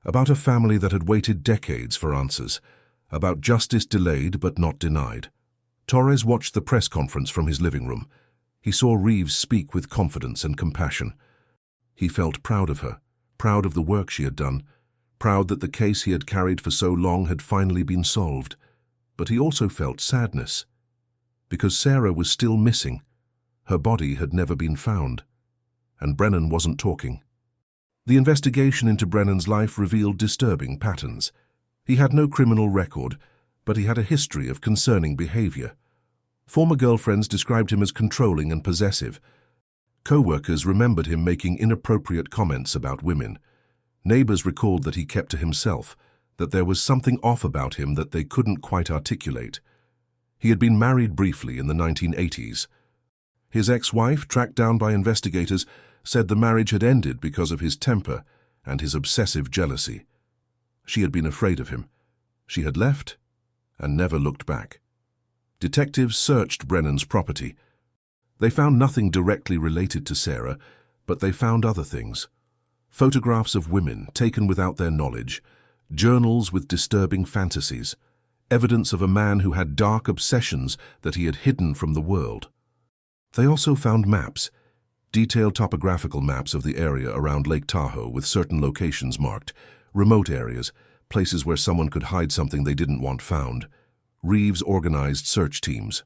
about a family that had waited decades for answers, about justice delayed but not denied. Torres watched the press conference from his living room. He saw Reeves speak with confidence and compassion. He felt proud of her, proud of the work she had done, proud that the case he had carried for so long had finally been solved. But he also felt sadness, because Sarah was still missing. Her body had never been found, and Brennan wasn't talking. The investigation into Brennan's life revealed disturbing patterns. He had no criminal record, but he had a history of concerning behavior. Former girlfriends described him as controlling and possessive. Co-workers remembered him making inappropriate comments about women. Neighbors recalled that he kept to himself, that there was something off about him that they couldn't quite articulate. He had been married briefly in the 1980s. His ex-wife, tracked down by investigators, said the marriage had ended because of his temper and his obsessive jealousy. She had been afraid of him. She had left and never looked back. Detectives searched Brennan's property. They found nothing directly related to Sarah, but they found other things. Photographs of women taken without their knowledge, journals with disturbing fantasies, evidence of a man who had dark obsessions that he had hidden from the world. They also found maps, detailed topographical maps of the area around Lake Tahoe with certain locations marked, remote areas, places where someone could hide something they didn't want found. Reeves organized search teams.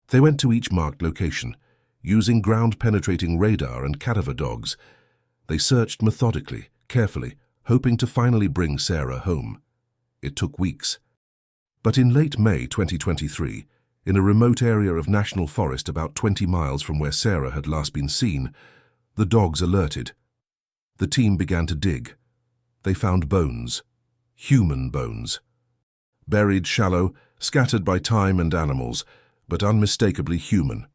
They went to each marked location, using ground-penetrating radar and cadaver dogs. They searched methodically, carefully, hoping to finally bring Sarah home. It took weeks. But in late May 2023, in a remote area of national forest about 20 miles from where Sarah had last been seen, the dogs alerted. The team began to dig. They found bones, human bones. Buried shallow, scattered by time and animals, but unmistakably human.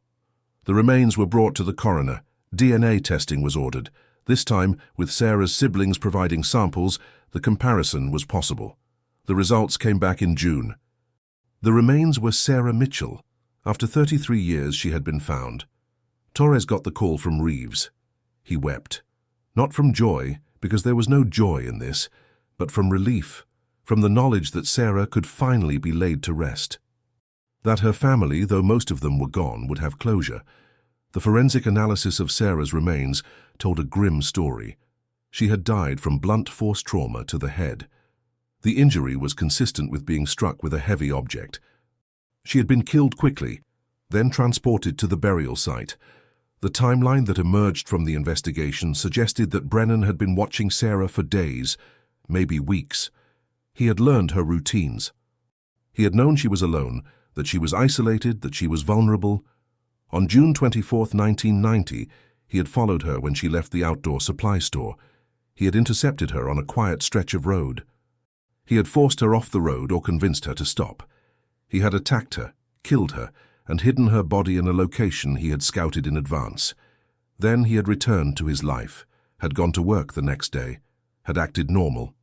The remains were brought to the coroner. DNA testing was ordered. This time, with Sarah's siblings providing samples, the comparison was possible. The results came back in June. The remains were Sarah Mitchell. After 33 years, she had been found. Torres got the call from Reeves. He wept. Not from joy, because there was no joy in this, but from relief, from the knowledge that Sarah could finally be laid to rest. That her family, though most of them were gone, would have closure. The forensic analysis of Sarah's remains told a grim story. She had died from blunt force trauma to the head. The injury was consistent with being struck with a heavy object. She had been killed quickly, then transported to the burial site. The timeline that emerged from the investigation suggested that Brennan had been watching Sarah for days, maybe weeks. He had learned her routines. He had known she was alone, that she was isolated, that she was vulnerable. On June 24, 1990, he had followed her when she left the outdoor supply store. He had intercepted her on a quiet stretch of road. He had forced her off the road or convinced her to stop. He had attacked her, killed her, and hidden her body in a location he had scouted in advance. Then he had returned to his life, had gone to work the next day, had acted normal.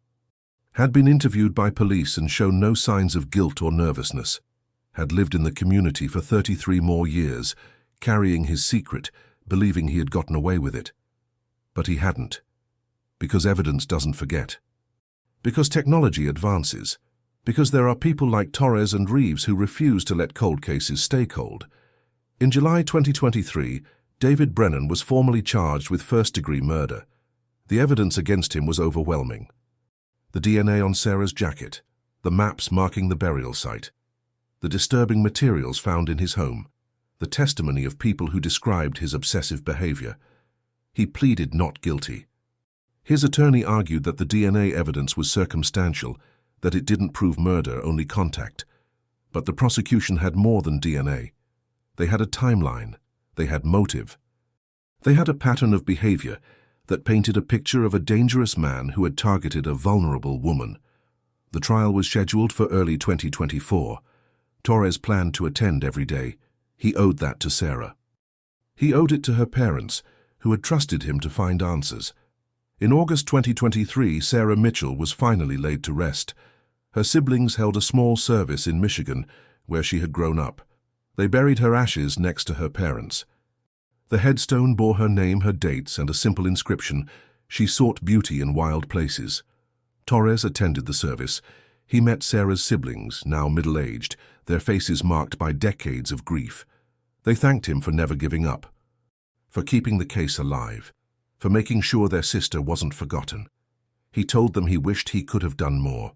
had been interviewed by police and shown no signs of guilt or nervousness, had lived in the community for 33 more years, carrying his secret, believing he had gotten away with it. But he hadn't. Because evidence doesn't forget. Because technology advances. Because there are people like Torres and Reeves who refuse to let cold cases stay cold. In July 2023, David Brennan was formally charged with first-degree murder. The evidence against him was overwhelming. The DNA on Sarah's jacket, the maps marking the burial site, the disturbing materials found in his home, the testimony of people who described his obsessive behavior. He pleaded not guilty. His attorney argued that the DNA evidence was circumstantial, that it didn't prove murder, only contact. But the prosecution had more than DNA. They had a timeline. They had motive. They had a pattern of behavior that painted a picture of a dangerous man who had targeted a vulnerable woman. The trial was scheduled for early 2024. Torres planned to attend every day. He owed that to Sarah. He owed it to her parents, who had trusted him to find answers. In August 2023, Sarah Mitchell was finally laid to rest. Her siblings held a small service in Michigan, where she had grown up. They buried her ashes next to her parents. The headstone bore her name, her dates, and a simple inscription: "She sought beauty in wild places." Torres attended the service. He met Sarah's siblings, now middle-aged, their faces marked by decades of grief. They thanked him for never giving up, for keeping the case alive, for making sure their sister wasn't forgotten. He told them he wished he could have done more,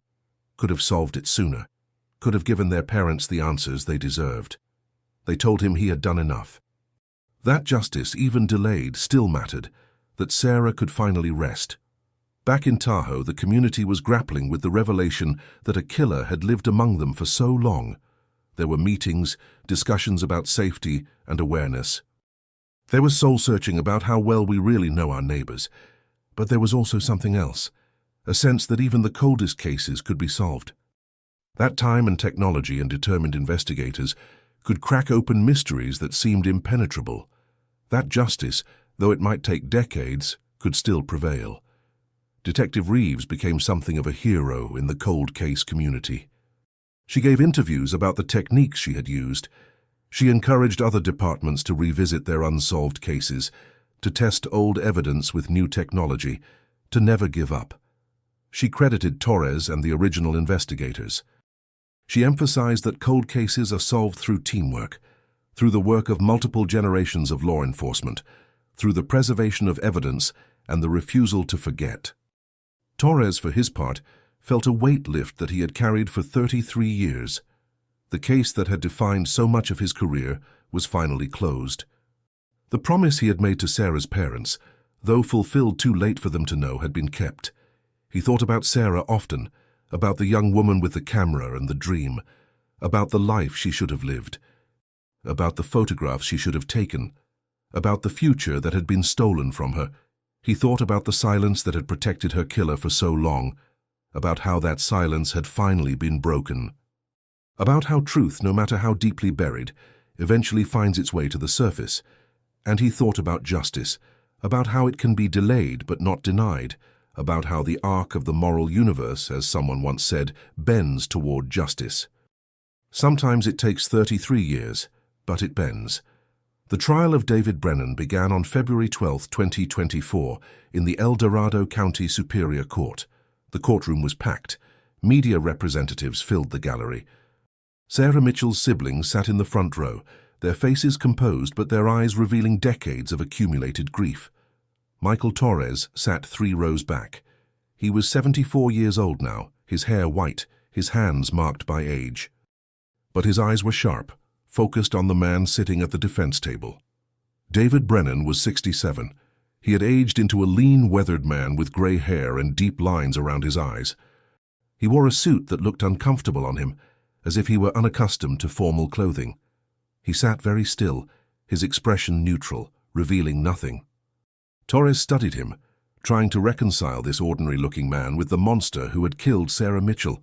could have solved it sooner, could have given their parents the answers they deserved. They told him he had done enough. That justice, even delayed, still mattered, that Sarah could finally rest. Back in Tahoe, the community was grappling with the revelation that a killer had lived among them for so long. There were meetings, discussions about safety and awareness. There was soul-searching about how well we really know our neighbors. But there was also something else, a sense that even the coldest cases could be solved. That time and technology and determined investigators could crack open mysteries that seemed impenetrable. That justice, though it might take decades, could still prevail. Detective Reeves became something of a hero in the cold case community. She gave interviews about the techniques she had used. She encouraged other departments to revisit their unsolved cases, to test old evidence with new technology, to never give up. She credited Torres and the original investigators. She emphasized that cold cases are solved through teamwork, through the work of multiple generations of law enforcement, through the preservation of evidence and the refusal to forget. Torres, for his part, felt a weight lift that he had carried for 33 years. The case that had defined so much of his career was finally closed. The promise he had made to Sarah's parents, though fulfilled too late for them to know, had been kept. He thought about Sarah often, about the young woman with the camera and the dream, about the life she should have lived, about the photographs she should have taken, about the future that had been stolen from her. He thought about the silence that had protected her killer for so long, about how that silence had finally been broken, about how truth, no matter how deeply buried, eventually finds its way to the surface. And he thought about justice, about how it can be delayed but not denied, about how the arc of the moral universe, as someone once said, bends toward justice. Sometimes it takes 33 years, but it bends. The trial of David Brennan began on February 12, 2024, in the El Dorado County Superior Court. The courtroom was packed. Media representatives filled the gallery. Sarah Mitchell's siblings sat in the front row, their faces composed but their eyes revealing decades of accumulated grief. Michael Torres sat 3 rows back. He was 74 years old now, his hair white, his hands marked by age. But his eyes were sharp, focused on the man sitting at the defense table. David Brennan was 67. He had aged into a lean, weathered man with gray hair and deep lines around his eyes. He wore a suit that looked uncomfortable on him, as if he were unaccustomed to formal clothing. He sat very still, his expression neutral, revealing nothing. Torres studied him, trying to reconcile this ordinary-looking man with the monster who had killed Sarah Mitchell,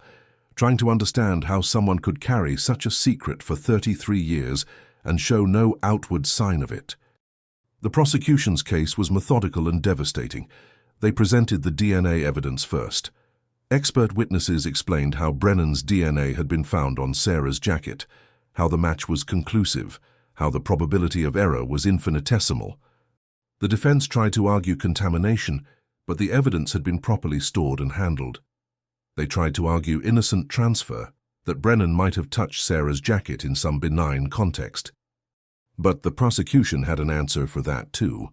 trying to understand how someone could carry such a secret for 33 years and show no outward sign of it. The prosecution's case was methodical and devastating. They presented the DNA evidence first. Expert witnesses explained how Brennan's DNA had been found on Sarah's jacket, how the match was conclusive, how the probability of error was infinitesimal. The defense tried to argue contamination, but the evidence had been properly stored and handled. They tried to argue innocent transfer, that Brennan might have touched Sarah's jacket in some benign context. But the prosecution had an answer for that too.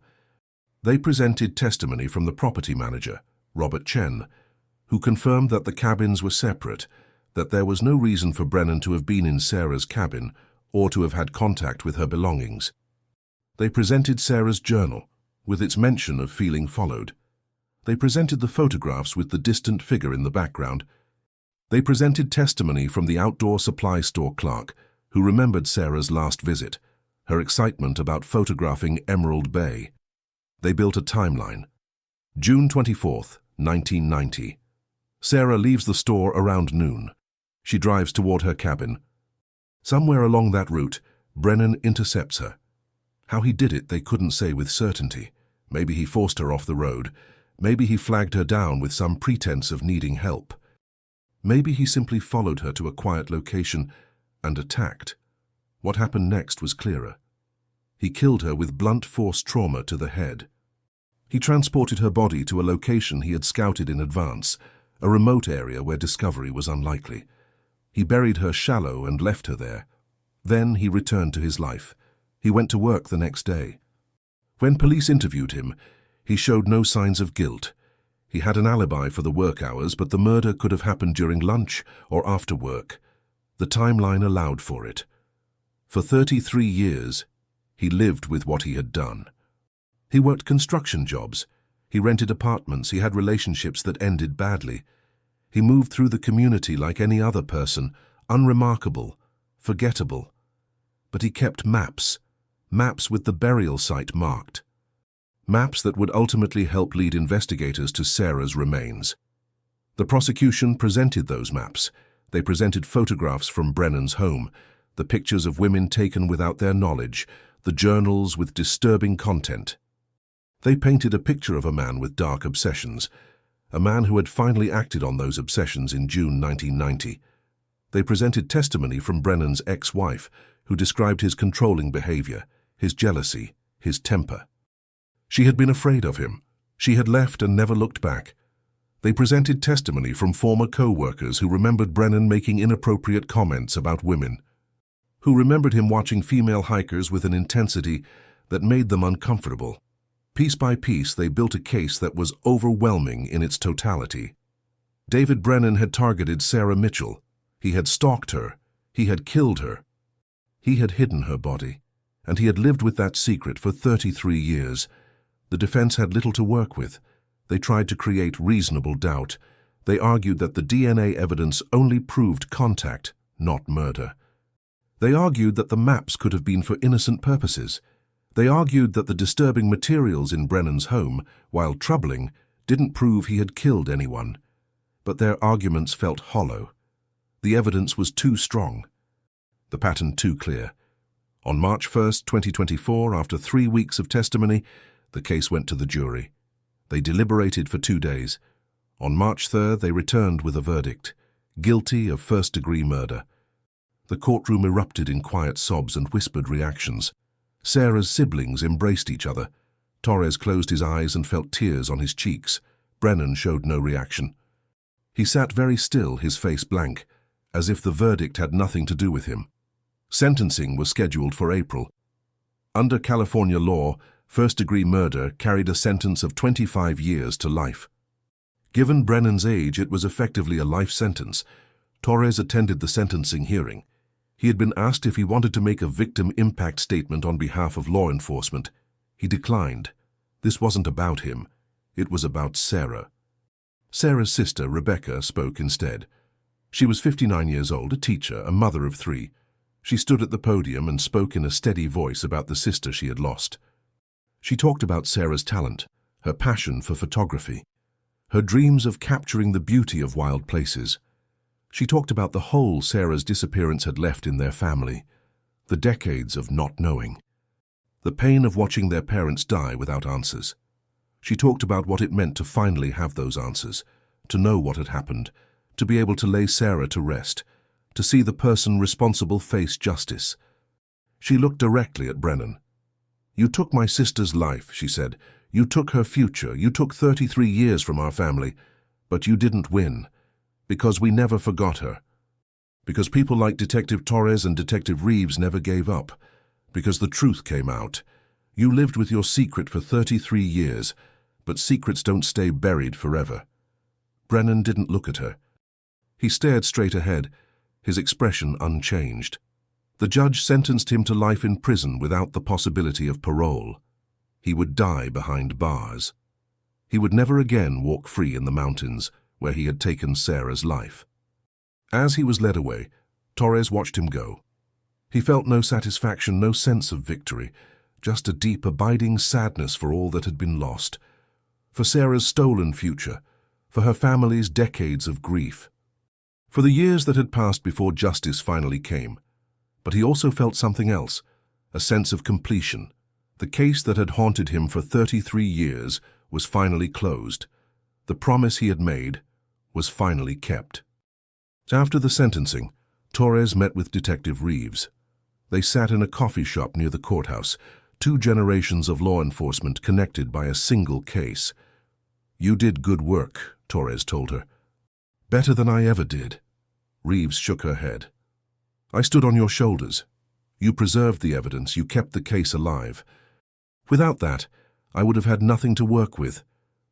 They presented testimony from the property manager, Robert Chen, who confirmed that the cabins were separate, that there was no reason for Brennan to have been in Sarah's cabin or to have had contact with her belongings. They presented Sarah's journal, with its mention of feeling followed. They presented the photographs with the distant figure in the background. They presented testimony from the outdoor supply store clerk, who remembered Sarah's last visit, her excitement about photographing Emerald Bay. They built a timeline. June 24th, 1990. Sarah leaves the store around noon. She drives toward her cabin. Somewhere along that route, Brennan intercepts her. How he did it they couldn't say with certainty. Maybe he forced her off the road. Maybe he flagged her down with some pretense of needing help. Maybe he simply followed her to a quiet location and attacked. What happened next was clearer. He killed her with blunt force trauma to the head. He transported her body to a location he had scouted in advance, a remote area where discovery was unlikely. He buried her shallow and left her there. Then he returned to his life. He went to work the next day. When police interviewed him, he showed no signs of guilt. He had an alibi for the work hours, but the murder could have happened during lunch or after work. The timeline allowed for it. For 33 years, he lived with what he had done. He worked construction jobs. He rented apartments. He had relationships that ended badly. He moved through the community like any other person, unremarkable, forgettable. But he kept maps with the burial site marked. Maps that would ultimately help lead investigators to Sarah's remains. The prosecution presented those maps. They presented photographs from Brennan's home, the pictures of women taken without their knowledge, the journals with disturbing content. They painted a picture of a man with dark obsessions, a man who had finally acted on those obsessions in June 1990. They presented testimony from Brennan's ex-wife, who described his controlling behavior, his jealousy, his temper. She had been afraid of him. She had left and never looked back. They presented testimony from former co-workers who remembered Brennan making inappropriate comments about women, who remembered him watching female hikers with an intensity that made them uncomfortable. Piece by piece, they built a case that was overwhelming in its totality. David Brennan had targeted Sarah Mitchell. He had stalked her. He had killed her. He had hidden her body, and he had lived with that secret for 33 years. The defense had little to work with. They tried to create reasonable doubt. They argued that the DNA evidence only proved contact, not murder. They argued that the maps could have been for innocent purposes. They argued that the disturbing materials in Brennan's home, while troubling, didn't prove he had killed anyone. But their arguments felt hollow. The evidence was too strong. The pattern too clear. On March 1st, 2024, after 3 weeks of testimony, the case went to the jury. They deliberated for 2 days. On March 3rd, they returned with a verdict: guilty of first-degree murder. The courtroom erupted in quiet sobs and whispered reactions. Sarah's siblings embraced each other. Torres closed his eyes and felt tears on his cheeks. Brennan showed no reaction. He sat very still, his face blank, as if the verdict had nothing to do with him. Sentencing was scheduled for April. Under California law, first-degree murder carried a sentence of 25 years to life. Given Brennan's age, it was effectively a life sentence. Torres attended the sentencing hearing. He had been asked if he wanted to make a victim impact statement on behalf of law enforcement. He declined. This wasn't about him. It was about Sarah. Sarah's sister, Rebecca, spoke instead. She was 59 years old, a teacher, a mother of 3. She stood at the podium and spoke in a steady voice about the sister she had lost. She talked about Sarah's talent, her passion for photography, her dreams of capturing the beauty of wild places. She talked about the hole Sarah's disappearance had left in their family, the decades of not knowing, the pain of watching their parents die without answers. She talked about what it meant to finally have those answers, to know what had happened, to be able to lay Sarah to rest, to see the person responsible face justice. She looked directly at Brennan. "You took my sister's life," she said. "You took her future. You took 33 years from our family. But you didn't win. Because we never forgot her. Because people like Detective Torres and Detective Reeves never gave up. Because the truth came out. You lived with your secret for 33 years, but secrets don't stay buried forever." Brennan didn't look at her. He stared straight ahead, his expression unchanged. The judge sentenced him to life in prison without the possibility of parole. He would die behind bars. He would never again walk free in the mountains where he had taken Sarah's life. As he was led away, Torres watched him go. He felt no satisfaction, no sense of victory, just a deep, abiding sadness for all that had been lost, for Sarah's stolen future, for her family's decades of grief, for the years that had passed before justice finally came. But he also felt something else, a sense of completion. The case that had haunted him for 33 years was finally closed. The promise he had made was finally kept. After the sentencing, Torres met with Detective Reeves. They sat in a coffee shop near the courthouse, 2 generations of law enforcement connected by a single case. "You did good work," Torres told her. "Better than I ever did." Reeves shook her head. "I stood on your shoulders. You preserved the evidence, you kept the case alive. Without that, I would have had nothing to work with."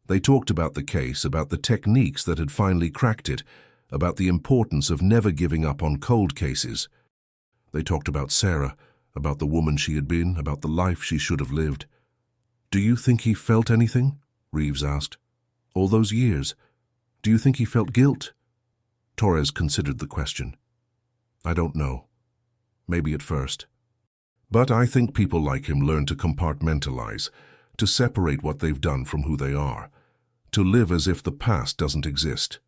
They talked about the case, about the techniques that had finally cracked it, about the importance of never giving up on cold cases. They talked about Sarah, about the woman she had been, about the life she should have lived. "Do you think he felt anything?" Reeves asked. "All those years, do you think he felt guilt?" Torres considered the question. "I don't know. Maybe at first. But I think people like him learn to compartmentalize, to separate what they've done from who they are, to live as if the past doesn't exist.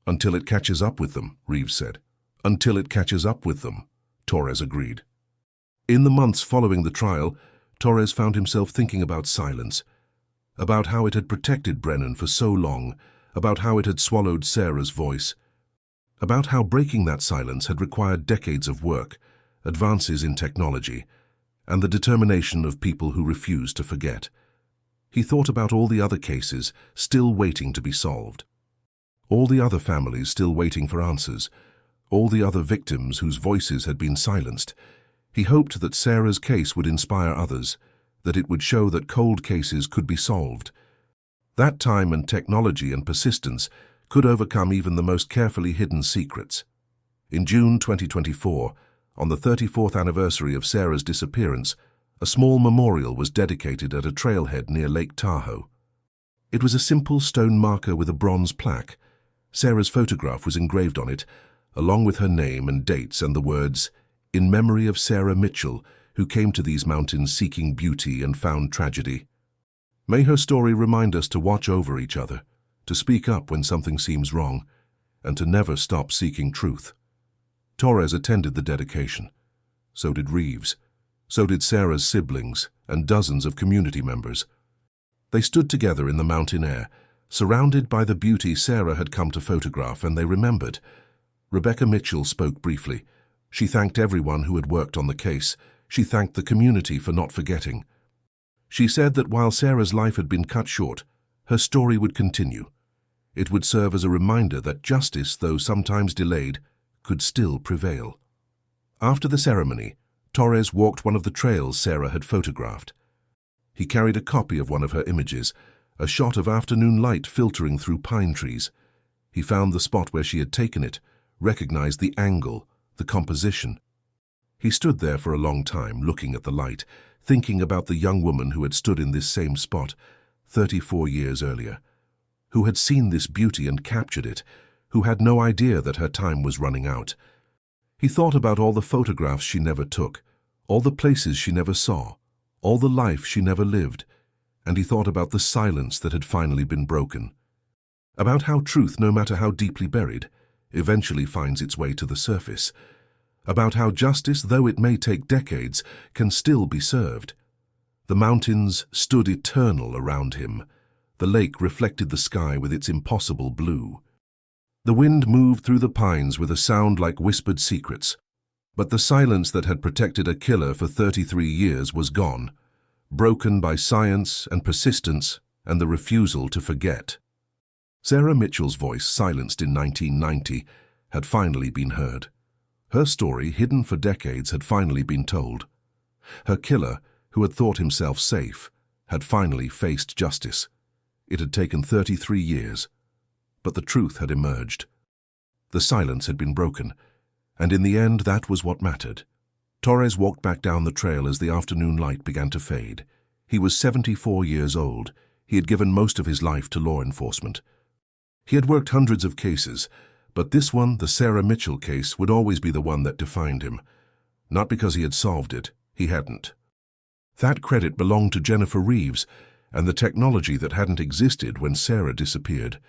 Until it catches up with them," Reeves said. "Until it catches up with them," Torres agreed. In the months following the trial, Torres found himself thinking about silence, about how it had protected Brennan for so long, about how it had swallowed Sarah's voice, about how breaking that silence had required decades of work, advances in technology, and the determination of people who refused to forget. He thought about all the other cases still waiting to be solved, all the other families still waiting for answers, all the other victims whose voices had been silenced. He hoped that Sarah's case would inspire others, that it would show that cold cases could be solved. That time and technology and persistence could overcome even the most carefully hidden secrets. In June 2024, on the 34th anniversary of Sarah's disappearance, a small memorial was dedicated at a trailhead near Lake Tahoe. It was a simple stone marker with a bronze plaque. Sarah's photograph was engraved on it, along with her name and dates and the words, "In memory of Sarah Mitchell, who came to these mountains seeking beauty and found tragedy. May her story remind us to watch over each other, to speak up when something seems wrong, and to never stop seeking truth." Torres attended the dedication. So did Reeves. So did Sarah's siblings and dozens of community members. They stood together in the mountain air, surrounded by the beauty Sarah had come to photograph, and they remembered. Rebecca Mitchell spoke briefly. She thanked everyone who had worked on the case. She thanked the community for not forgetting. She said that while Sarah's life had been cut short, her story would continue. It would serve as a reminder that justice, though sometimes delayed, could still prevail. After the ceremony, Torres walked one of the trails Sarah had photographed. He carried a copy of one of her images, a shot of afternoon light filtering through pine trees. He found the spot where she had taken it, recognized the angle, the composition. He stood there for a long time, looking at the light, thinking about the young woman who had stood in this same spot 34 years earlier, who had seen this beauty and captured it, who had no idea that her time was running out. He thought about all the photographs she never took, all the places she never saw, all the life she never lived, and he thought about the silence that had finally been broken, about how truth, no matter how deeply buried, eventually finds its way to the surface, about how justice, though it may take decades, can still be served. The mountains stood eternal around him. The lake reflected the sky with its impossible blue. The wind moved through the pines with a sound like whispered secrets, but the silence that had protected a killer for 33 years was gone, broken by science and persistence and the refusal to forget. Sarah Mitchell's voice, silenced in 1990, had finally been heard. Her story, hidden for decades, had finally been told. Her killer, who had thought himself safe, had finally faced justice. It had taken 33 years, but the truth had emerged. The silence had been broken, and in the end that was what mattered. Torres walked back down the trail as the afternoon light began to fade. He was 74 years old. He had given most of his life to law enforcement. He had worked hundreds of cases, but this one, the Sarah Mitchell case, would always be the one that defined him. Not because he had solved it, he hadn't. That credit belonged to Jennifer Reeves and the technology that hadn't existed when Sarah disappeared.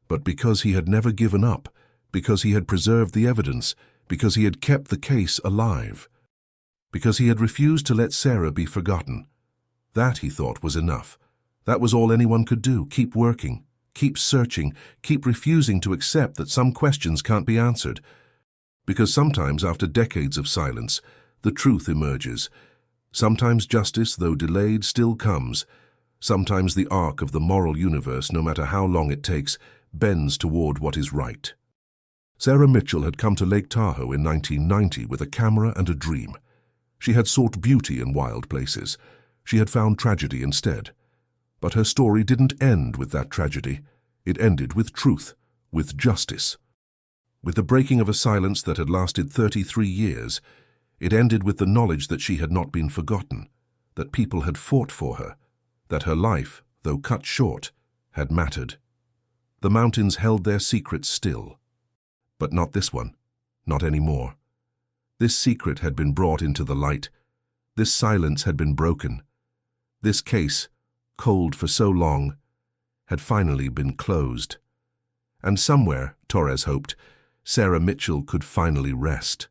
But because he had never given up, because he had preserved the evidence, because he had kept the case alive, because he had refused to let Sarah be forgotten. That, he thought, was enough. That was all anyone could do. Keep working, keep searching, keep refusing to accept that some questions can't be answered. Because sometimes, after decades of silence, the truth emerges. Sometimes justice, though delayed, still comes. Sometimes the arc of the moral universe, no matter how long it takes, bends toward what is right. Sarah Mitchell had come to Lake Tahoe in 1990 with a camera and a dream. She had sought beauty in wild places. She had found tragedy instead. But her story didn't end with that tragedy. It ended with truth, with justice. With the breaking of a silence that had lasted 33 years, it ended with the knowledge that she had not been forgotten, that people had fought for her, that her life, though cut short, had mattered. The mountains held their secrets still. But not this one, not anymore. This secret had been brought into the light. This silence had been broken. This case, cold for so long, had finally been closed. And somewhere, Torres hoped, Sarah Mitchell could finally rest.